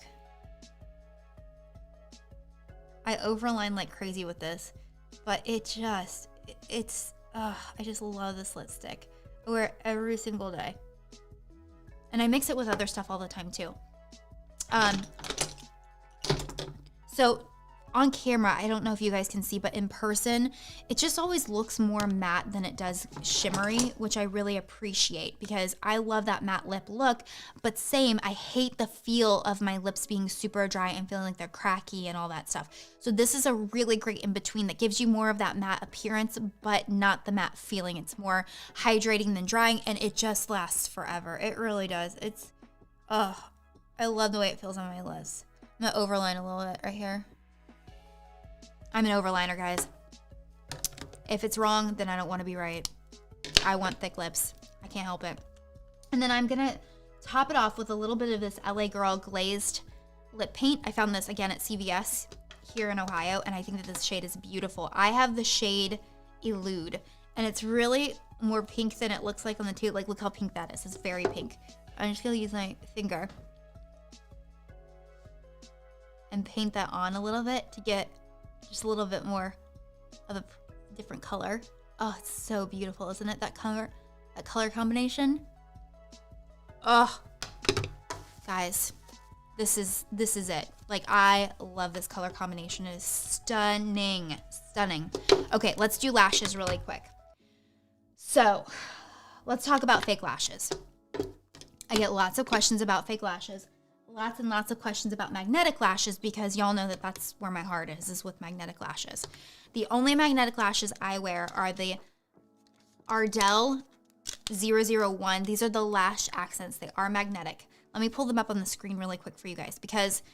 I overline like crazy with this, but I just love this lipstick. I wear it every single day. And I mix it with other stuff all the time too. So on camera, I don't know if you guys can see, but in person, it just always looks more matte than it does shimmery, which I really appreciate because I love that matte lip look. But same, I hate the feel of my lips being super dry and feeling like they're cracky and all that stuff. So this is a really great in between that gives you more of that matte appearance, but not the matte feeling. It's more hydrating than drying, and it just lasts forever. It really does. I love the way it feels on my lips. I'm gonna overline a little bit right here. I'm an overliner, guys. If it's wrong, then I don't want to be right. I want thick lips. I can't help it. And then I'm going to top it off with a little bit of this LA Girl glazed lip paint. I found this, again, at CVS here in Ohio, and I think that this shade is beautiful. I have the shade Elude, and it's really more pink than it looks like on the tube. Like, look how pink that is. It's very pink. I'm just going to use my finger and paint that on a little bit to get just a little bit more of a different color. Oh, it's so beautiful, isn't it? That color combination. Oh, guys, this is it. Like, I love this color combination. It is stunning, stunning. Okay, let's do lashes really quick. So, let's talk about fake lashes. I get lots of questions about fake lashes. Lots and lots of questions about magnetic lashes because y'all know that that's where my heart is with magnetic lashes. The only magnetic lashes I wear are the Ardell 001. These are the lash accents. They are magnetic. Let me pull them up on the screen really quick for you guys because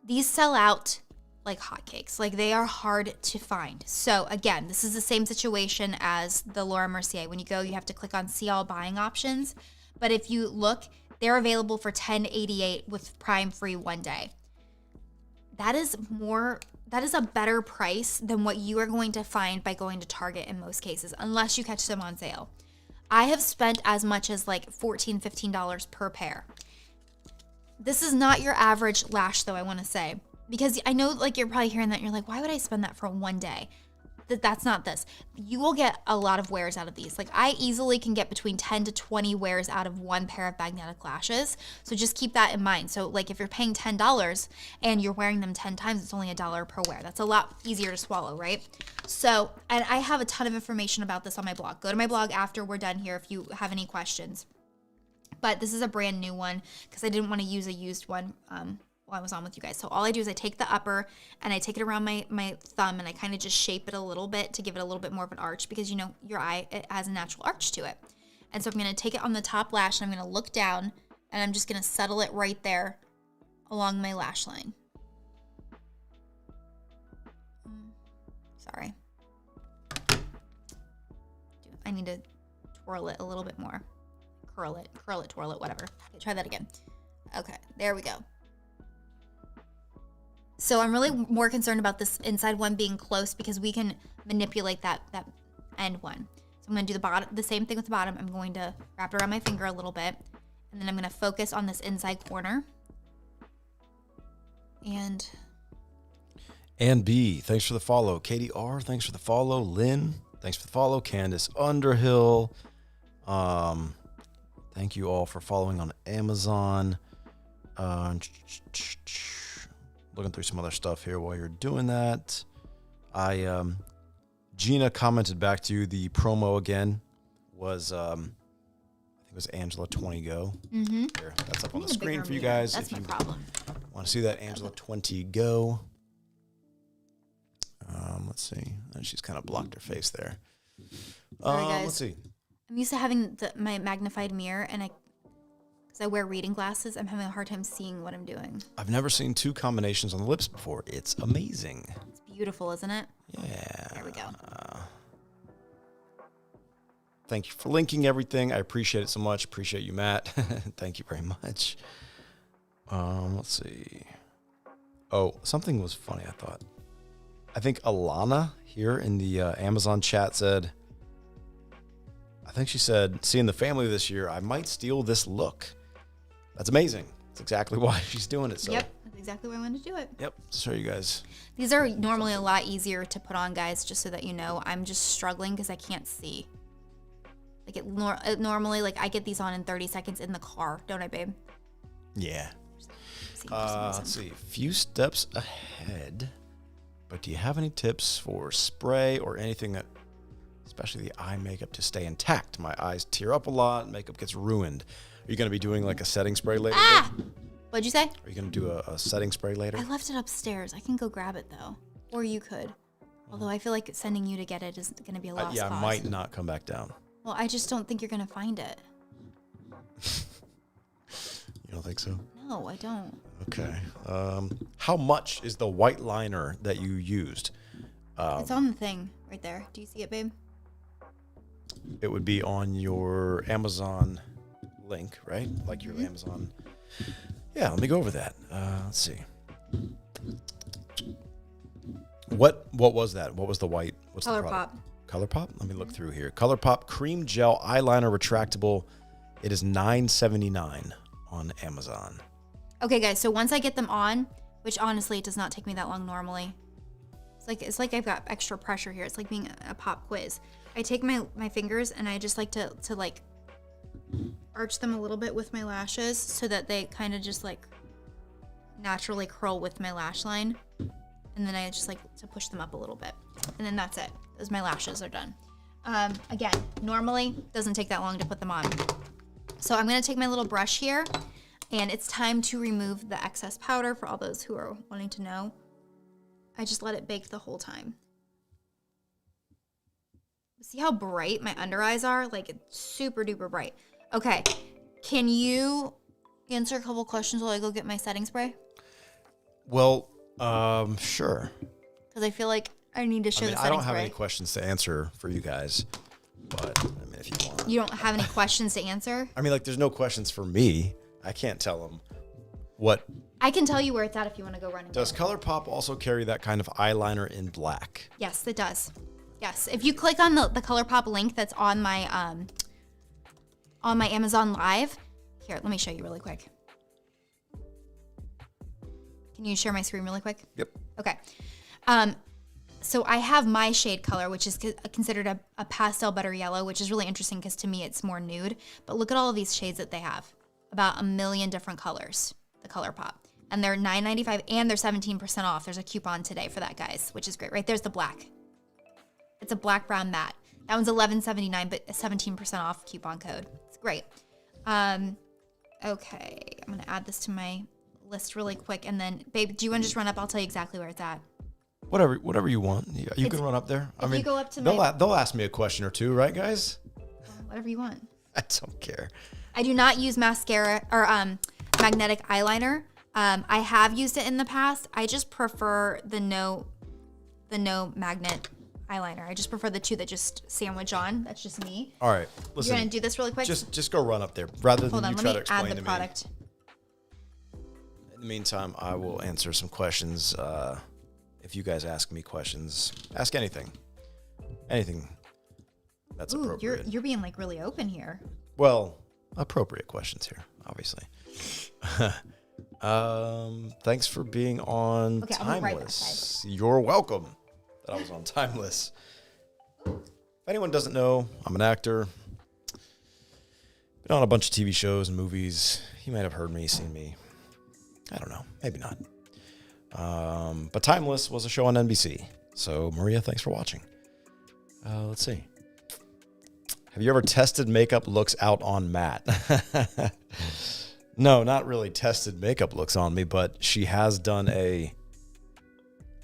these sell out like hotcakes. Like, they are hard to find. So again, this is the same situation as the Laura Mercier. When you go, you have to click on see all buying options. But if you look, they're available for $10.88 with Prime free 1 day. That is a better price than what you are going to find by going to Target in most cases, unless you catch them on sale. I have spent as much as like $14, $15 per pair. This is not your average lash though, I wanna say. Because I know like you're probably hearing that and you're like, why would I spend that for 1 day? That's not this. You will get a lot of wears out of these. Like, I easily can get between 10 to 20 wears out of one pair of magnetic lashes. So just keep that in mind. So like if you're paying $10 and you're wearing them 10 times, it's only $1 per wear. That's a lot easier to swallow, right? So, and I have a ton of information about this on my blog. Go to my blog after we're done here if you have any questions. But this is a brand new one because I didn't want to use a used one while I was on with you guys. So all I do is I take the upper and I take it around my thumb and I kind of just shape it a little bit to give it a little bit more of an arch because, you know, your eye, it has a natural arch to it. And so I'm going to take it on the top lash and I'm going to look down and I'm just going to settle it right there along my lash line. Sorry. I need to twirl it a little bit more. Curl it, twirl it, whatever. Okay, try that again. Okay, there we go. So I'm really more concerned about this inside one being close because we can manipulate that end one. So I'm going to do the same thing with the bottom. I'm going to wrap it around my finger a little bit, and then I'm going to focus on this inside corner. And B, thanks for the follow. Katie R, thanks for the follow. Lynn, thanks for the follow. Candace Underhill, thank you all for following on Amazon. Looking through some other stuff here while you're doing that. Gina commented back to you. The promo again was, I think it was Angela 20 Go. Mm-hmm. Here, that's up on the screen for you guys. That's my problem. Want to see that Angela 20 Go? Let's see. She's kind of blocked her face there. Sorry, guys. Let's see. I'm used to having my magnified mirror, and because I wear reading glasses, I'm having a hard time seeing what I'm doing. I've never seen two combinations on the lips before. It's amazing. It's beautiful, isn't it? Yeah. There we go. Thank you for linking everything. I appreciate it so much. Appreciate you, Matt. Thank you very much. Let's see. Oh, something was funny, I thought. I think Alana here in the Amazon chat said, I think she said, seeing the family this year, I might steal this look. That's amazing. That's exactly why she's doing it. So. Yep, that's exactly why I wanted to do it. Yep, show you guys. These are normally a lot easier to put on, guys, just so that you know. I'm just struggling because I can't see. Like it normally, like I get these on in 30 seconds in the car, don't I, babe? Yeah. Let's see, a few steps ahead. But do you have any tips for spray or anything that, especially the eye makeup, to stay intact? My eyes tear up a lot, makeup gets ruined. Are you going to be doing like a setting spray later? What'd you say? Are you going to do a setting spray later? I left it upstairs. I can go grab it though. Or you could. Although I feel like sending you to get it is going to be a lost yeah, cause. I might not come back down. Well, I just don't think you're going to find it. You don't think so? No, I don't. Okay. How much is the white liner that you used? It's on the thing right there. Do you see it, babe? It would be on your Amazon link, right? Like your Amazon. Yeah, let me go over that. Let's see. What was that? What was the white? What's the product? ColourPop? Let me look through here. ColourPop Cream Gel Eyeliner Retractable. It is $9.79 on Amazon. Okay, guys, so once I get them on, which honestly it does not take me that long normally. It's like I've got extra pressure here. It's like being a pop quiz. I take my fingers and I just like to like arch them a little bit with my lashes so that they kind of just like naturally curl with my lash line. And then I just like to push them up a little bit. And then that's it. Those my lashes are done. Again, normally doesn't take that long to put them on. So I'm gonna take my little brush here. And it's time to remove the excess powder for all those who are wanting to know. I just let it bake the whole time. See how bright my under eyes are? Like it's super duper bright. Okay, can you answer a couple questions while I go get my setting spray? Well, sure. Because I feel like I need to show the setting spray. I don't have any questions to answer for you guys, but I mean, if you want. You don't have any questions to answer? I mean, like there's no questions for me. I can't tell them what. I can tell you where it's at if you want to go running. Does ColourPop also carry that kind of eyeliner in black? Yes, it does. Yes, if you click on the ColourPop link that's on my Amazon Live, here, let me show you really quick. Can you share my screen really quick? Yep. Okay. So I have my shade color, which is considered a pastel butter yellow, which is really interesting because to me it's more nude. But look at all of these shades that they have. About 1 million different colors, the ColourPop. And they're $9.95 and they're 17% off. There's a coupon today for that, guys, which is great. Right there's the black. It's a black brown matte. That one's $11.79, but a 17% off coupon code. It's great. Okay, I'm gonna add this to my list really quick, and then, babe, do you want to just run up? I'll tell you exactly where it's at. Whatever you want. You can run up there. If you go up to they'll ask me a question or two, right, guys? Whatever you want. I don't care. I do not use mascara or magnetic eyeliner. I have used it in the past. I just prefer the no magnet eyeliner. I just prefer the two that just sandwich on. That's just me. All right, listen. You're gonna do this really quick. Just go run up there rather than you try to explain to me. Let me add the product. In the meantime, I will answer some questions. If you guys ask me questions, ask anything. Anything that's appropriate. You're being like really open here. Well, appropriate questions here, obviously. Thanks for being on Okay, Timeless. I'll be right back, You're welcome that I was on Timeless. If anyone doesn't know, I'm an actor. Been on a bunch of TV shows and movies. You might have heard me, seen me. I don't know. Maybe not. But Timeless was a show on NBC. So, Maria, thanks for watching. Let's see. Have you ever tested makeup looks out on Matt? No, not really tested makeup looks on me, but she has done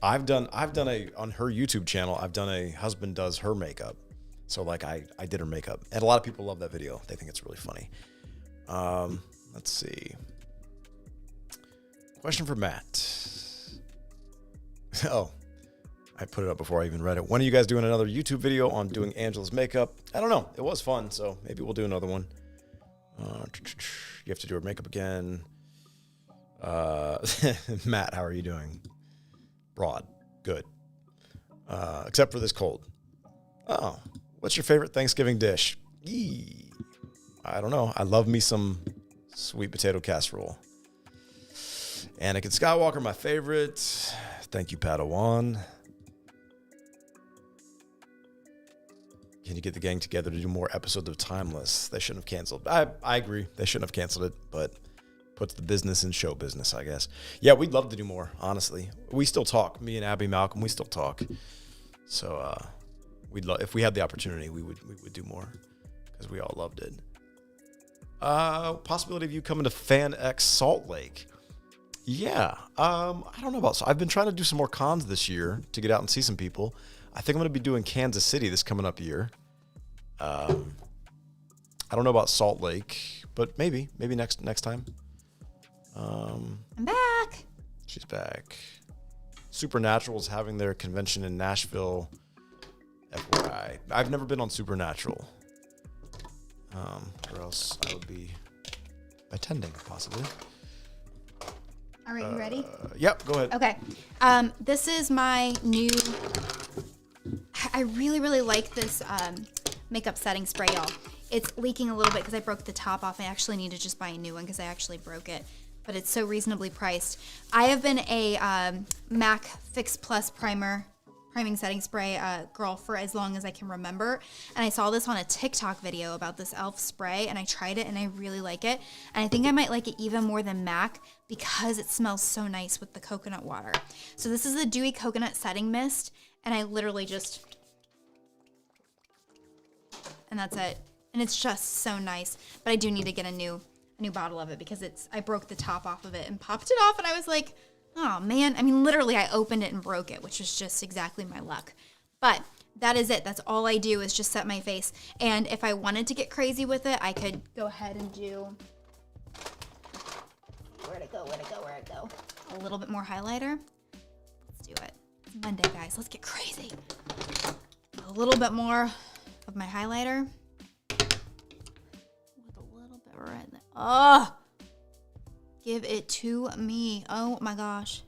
I've done on her YouTube channel, I've done a husband does her makeup. So like I did her makeup. And a lot of people love that video. They think it's really funny. Let's see. Question for Matt. Oh, I put it up before I even read it. When are you guys doing another YouTube video on doing Angela's makeup? I don't know. It was fun, so maybe we'll do another one. You have to do her makeup again. Matt, how are you doing? Broad. Good. Except for this cold. Oh, what's your favorite Thanksgiving dish? Yee. I don't know. I love me some sweet potato casserole. Anakin Skywalker, my favorite. Thank you, Padawan. Can you get the gang together to do more episodes of Timeless? They shouldn't have canceled. I agree. They shouldn't have canceled it, but puts the business in show business, I guess. Yeah, we'd love to do more, honestly. We still talk. Me and Abby Malcolm, we still talk. So we'd love if we had the opportunity, we would do more because we all loved it. Possibility of you coming to Fan X Salt Lake. Yeah. I don't know about. So I've been trying to do some more cons this year to get out and see some people. I think I'm going to be doing Kansas City this coming up year. I don't know about Salt Lake, but maybe next time. I'm back. She's back. Supernatural's having their convention in Nashville. FYI, I've never been on Supernatural. Or else I would be attending possibly. All right, you ready? Yep, go ahead. Okay. This is my new. I really, really like this makeup setting spray, y'all. It's leaking a little bit because I broke the top off. I actually need to just buy a new one because I actually broke it. But it's so reasonably priced. I have been a MAC Fix Plus priming setting spray girl for as long as I can remember. And I saw this on a TikTok video about this e.l.f. spray, and I tried it and I really like it. And I think I might like it even more than MAC because it smells so nice with the coconut water. So this is the Dewy Coconut Setting Mist, and I literally just, and that's it. And it's just so nice. But I do need to get a new bottle of it because I broke the top off of it and popped it off, and I was like, oh man. I mean, literally I opened it and broke it, which was just exactly my luck. But that is it. That's all I do is just set my face. And if I wanted to get crazy with it, I could go ahead and do, where'd it go? A little bit more highlighter. Let's do it. It's Monday, guys. Let's get crazy. A little bit more of my highlighter. With a little bit right there. Oh! Give it to me. Oh my gosh.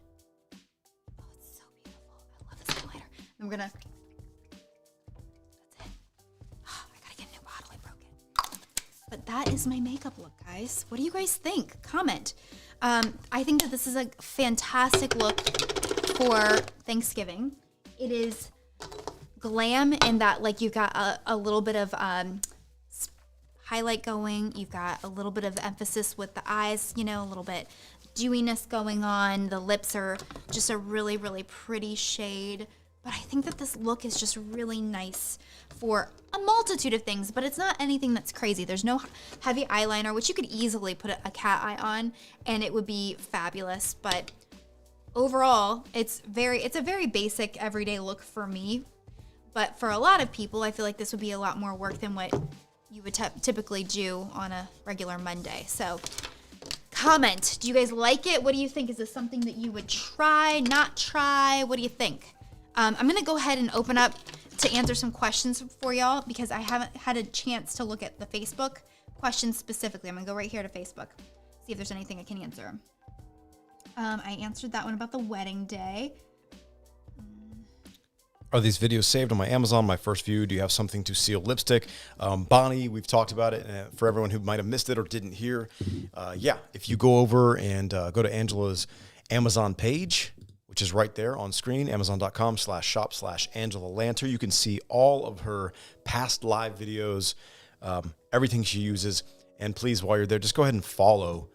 Oh, it's so beautiful. I love this highlighter. I'm gonna, that's it. Oh, I gotta get a new bottle. I broke it. But that is my makeup look, guys. What do you guys think? Comment. I think that this is a fantastic look for Thanksgiving. It is glam in that, like, you've got a little bit of highlight going. You've got a little bit of emphasis with the eyes, you know, a little bit dewiness going on. The lips are just a really, really pretty shade. but I think that this look is just really nice for a multitude of things, but it's not anything that's crazy. There's no heavy eyeliner, which you could easily put a cat eye on and it would be fabulous. But overall, it's a very basic everyday look for me. But for a lot of people, I feel like this would be a lot more work than what you would typically do on a regular Monday. So comment, do you guys like it? What do you think? Is this something that you would try, not try? What do you think? I'm gonna go ahead and open up to answer some questions for y'all because I haven't had a chance to look at the Facebook questions specifically. I'm gonna go right here to Facebook, see if there's anything I can answer. I answered that one about the wedding day. Are these videos saved on my Amazon? My first view. Do you have something to seal lipstick? Bonnie, we've talked about it. For everyone who might have missed it or didn't hear, yeah, if you go over and go to Angela's Amazon page, which is right there on screen, amazon.com/shop/Angela Lanter. You can see all of her past live videos, everything she uses. And please, while you're there, just go ahead and follow.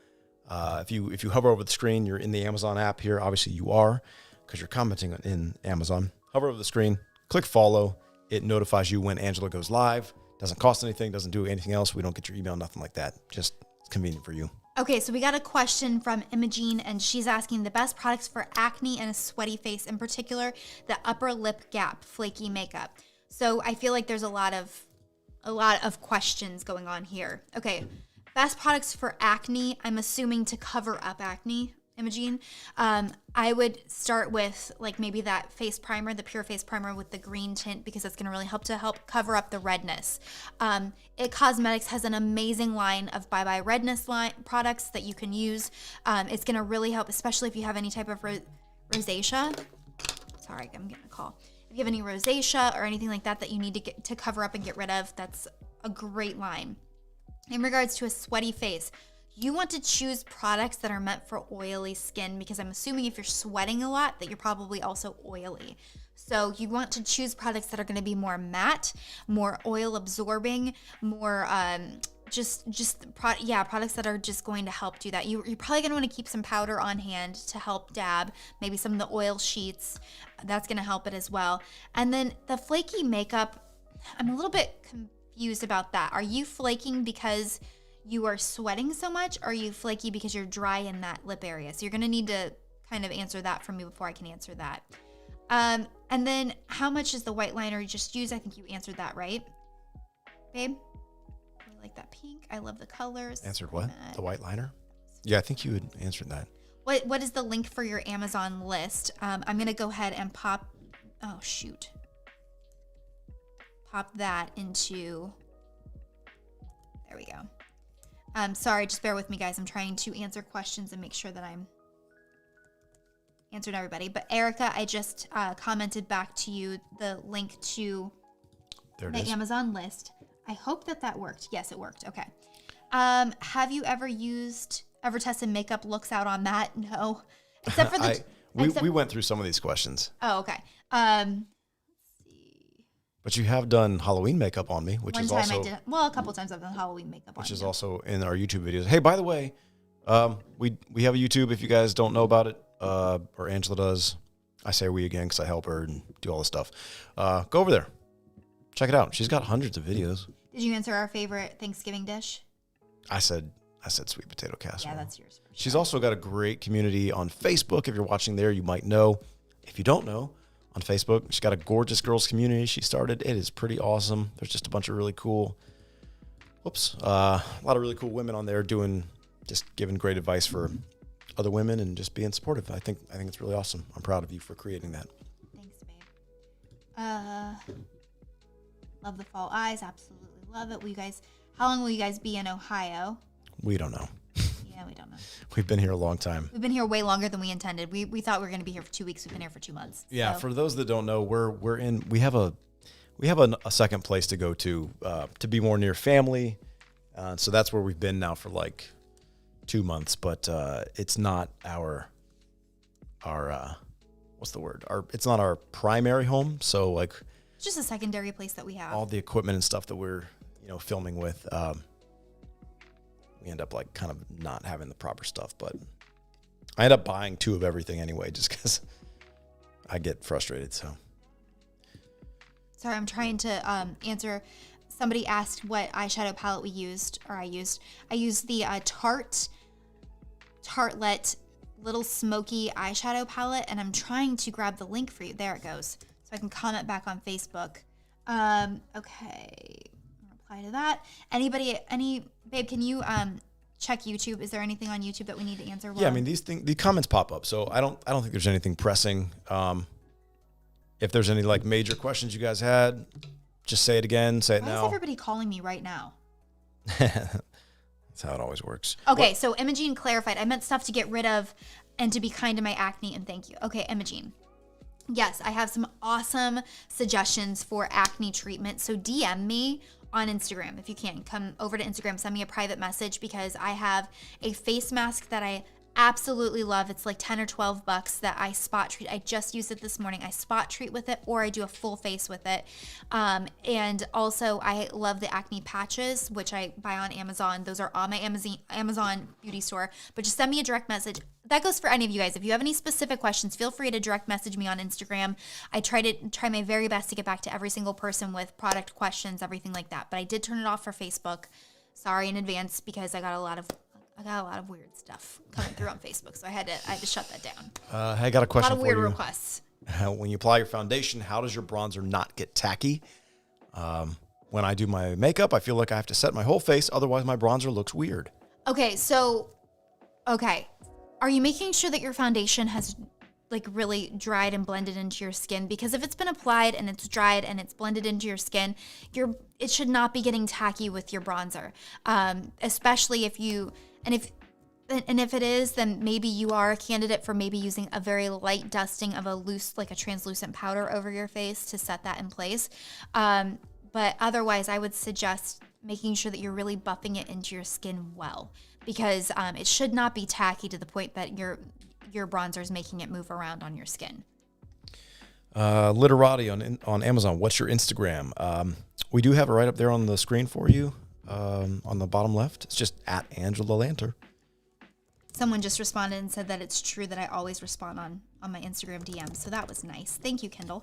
If you hover over the screen, you're in the Amazon app here. Obviously, you are because you're commenting in Amazon. Hover over the screen, click follow. It notifies you when Angela goes live. Doesn't cost anything, doesn't do anything else. We don't get your email, nothing like that. Just it's convenient for you. Okay, so we got a question from Imogene, and she's asking the best products for acne and a sweaty face, in particular, the upper lip gap flaky makeup. So I feel like there's a lot of questions going on here. Okay, best products for acne. I'm assuming to cover up acne, Imogene. I would start with like maybe that face primer, the Pure Face Primer with the green tint, because that's going to really help cover up the redness. It Cosmetics has an amazing line of Bye Bye Redness line products that you can use. It's going to really help, especially if you have any type of rosacea. Sorry, I'm getting a call. If you have any rosacea or anything like that that you need to cover up and get rid of, that's a great line. In regards to a sweaty face, you want to choose products that are meant for oily skin, because I'm assuming if you're sweating a lot that you're probably also oily. So you want to choose products that are going to be more matte, more oil absorbing, more products that are just going to help do that. You're probably going to want to keep some powder on hand to help dab, maybe some of the oil sheets. That's going to help it as well. And then the flaky makeup, I'm a little bit confused about that. Are you flaking because you are sweating so much, or are you flaky because you're dry in that lip area? So you're going to need to kind of answer that for me before I can answer that. And then how much is the white liner you just used? I think you answered that, right? Babe? I like that pink. I love the colors. Answered what? The white liner? Yeah, I think you had answered that. What is the link for your Amazon list? I'm going to go ahead and pop that into, there we go. Sorry, just bear with me, guys. I'm trying to answer questions and make sure that I'm answering everybody. But Erica, I just commented back to you the link to the Amazon list. I hope that worked. Yes, it worked. Okay. Have you ever tested makeup looks out on that? No. Except for we went through some of these questions. Oh, okay. But you have done Halloween makeup on me, which is also... I did. Well, a couple times I've done Halloween makeup on you. Which is also in our YouTube videos. Hey, by the way, we have a YouTube if you guys don't know about it, or Angela does. I say we again because I help her and do all this stuff. Go over there. Check it out. She's got hundreds of videos. Did you answer our favorite Thanksgiving dish? I said sweet potato casserole. Yeah, that's yours. For sure. She's also got a great community on Facebook. If you're watching there, you might know. If you don't know, on Facebook, she's got a gorgeous girls community she started. It is pretty awesome. There's just a bunch of really cool, a lot of really cool women on there just giving great advice for other women and just being supportive. I think it's really awesome. I'm proud of you for creating that. Thanks, babe. Love the fall eyes. Absolutely love it. How long will you guys be in Ohio? We don't know. Yeah, we don't know. We've been here a long time. We've been here way longer than we intended. We thought we were going to be here for 2 weeks. We've been here for 2 months. Yeah, so. For those that don't know, we have a second place to go to be more near family. So that's where we've been now for like 2 months, but it's not our what's the word? It's not our primary home. So like it's just a secondary place that we have. All the equipment and stuff that we're, filming with, we end up like kind of not having the proper stuff, but I end up buying 2 of everything anyway, just because I get frustrated. So Sorry, I'm trying to answer. Somebody asked what eyeshadow palette we used, or I used. I used the Tartelette Little Smoky eyeshadow palette, and I'm trying to grab the link for you. There it goes. So I can comment back on Facebook. Okay. Reply to that. Babe, can you check YouTube? Is there anything on YouTube that we need to answer? Yeah, I mean, these comments pop up, so I don't think there's anything pressing. If there's any like major questions you guys had, just say it again. Say it now. Why is everybody calling me right now? That's how it always works. Okay, so Imogene clarified. I meant stuff to get rid of and to be kind to my acne, and thank you. Okay, Imogene. Yes, I have some awesome suggestions for acne treatment. So DM me on Instagram if you can. Come over to Instagram, send me a private message, because I have a face mask that I absolutely love. It's like 10 or 12 bucks that I spot treat. I just used it this morning. I spot treat with it, or I do a full face with it. And also I love the acne patches, which I buy on Amazon. Those are on my Amazon beauty store, but just send me a direct message. That goes for any of you guys. If you have any specific questions, feel free to direct message me on Instagram. I try my very best to get back to every single person with product questions, everything like that. But I did turn it off for Facebook. Sorry in advance, because I got a lot of weird stuff coming through on Facebook, so I had to shut that down. I got a question for you. A lot of weird requests. When you apply your foundation, how does your bronzer not get tacky? When I do my makeup, I feel like I have to set my whole face, otherwise my bronzer looks weird. Okay. Are you making sure that your foundation has like really dried and blended into your skin? Because if it's been applied and it's dried and it's blended into your skin, it should not be getting tacky with your bronzer. Especially if it is, then maybe you are a candidate for maybe using a very light dusting of a translucent powder over your face to set that in place. But otherwise, I would suggest making sure that you're really buffing it into your skin well, because it should not be tacky to the point that your bronzer is making it move around on your skin. Literati on Amazon. What's your Instagram? We do have it right up there on the screen for you, on the bottom left. It's just at Angela Lanter. Someone just responded and said that it's true that I always respond on my Instagram DMs. So that was nice. Thank you, Kendall.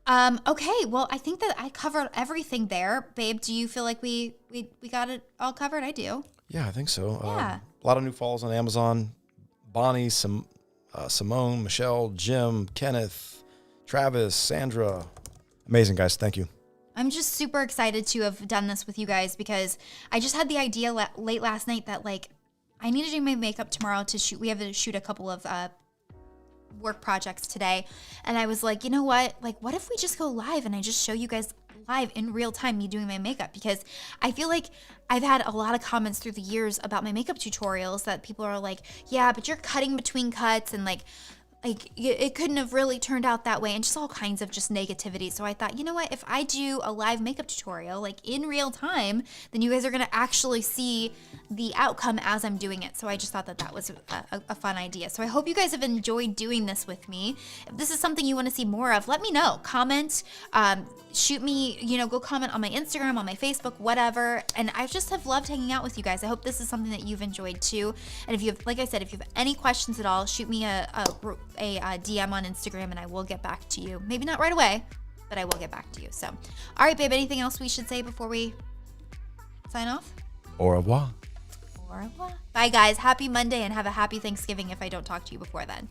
Okay, well, I think that I covered everything there. Babe, do you feel like we got it all covered? I do. Yeah, I think so. Yeah. A lot of new follows on Amazon. Bonnie, Simone, Michelle, Jim, Kenneth, Travis, Sandra. Amazing, guys. Thank you. I'm just super excited to have done this with you guys, because I just had the idea late last night that like I need to do my makeup tomorrow to shoot. We have to shoot a couple of work projects today. And I was like, you know what? Like, what if we just go live and I just show you guys live in real time me doing my makeup? Because I feel like I've had a lot of comments through the years about my makeup tutorials that people are like, yeah, but you're cutting between cuts, and like it couldn't have really turned out that way, and just all kinds of just negativity. So I thought, you know what, if I do a live makeup tutorial like in real time, then you guys are going to actually see the outcome as I'm doing it. So I just thought that was a fun idea. So I hope you guys have enjoyed doing this with me. If this is something you want to see more of, let me know. Comment, shoot me, go comment on my Instagram, on my Facebook, whatever. And I just have loved hanging out with you guys. I hope this is something that you've enjoyed too. And if you have, like I said, if you have any questions at all, shoot me a DM on Instagram and I will get back to you. Maybe not right away, but I will get back to you. So, all right, babe, anything else we should say before we sign off? Au revoir. Au revoir. Bye, guys. Happy Monday, and have a happy Thanksgiving if I don't talk to you before then.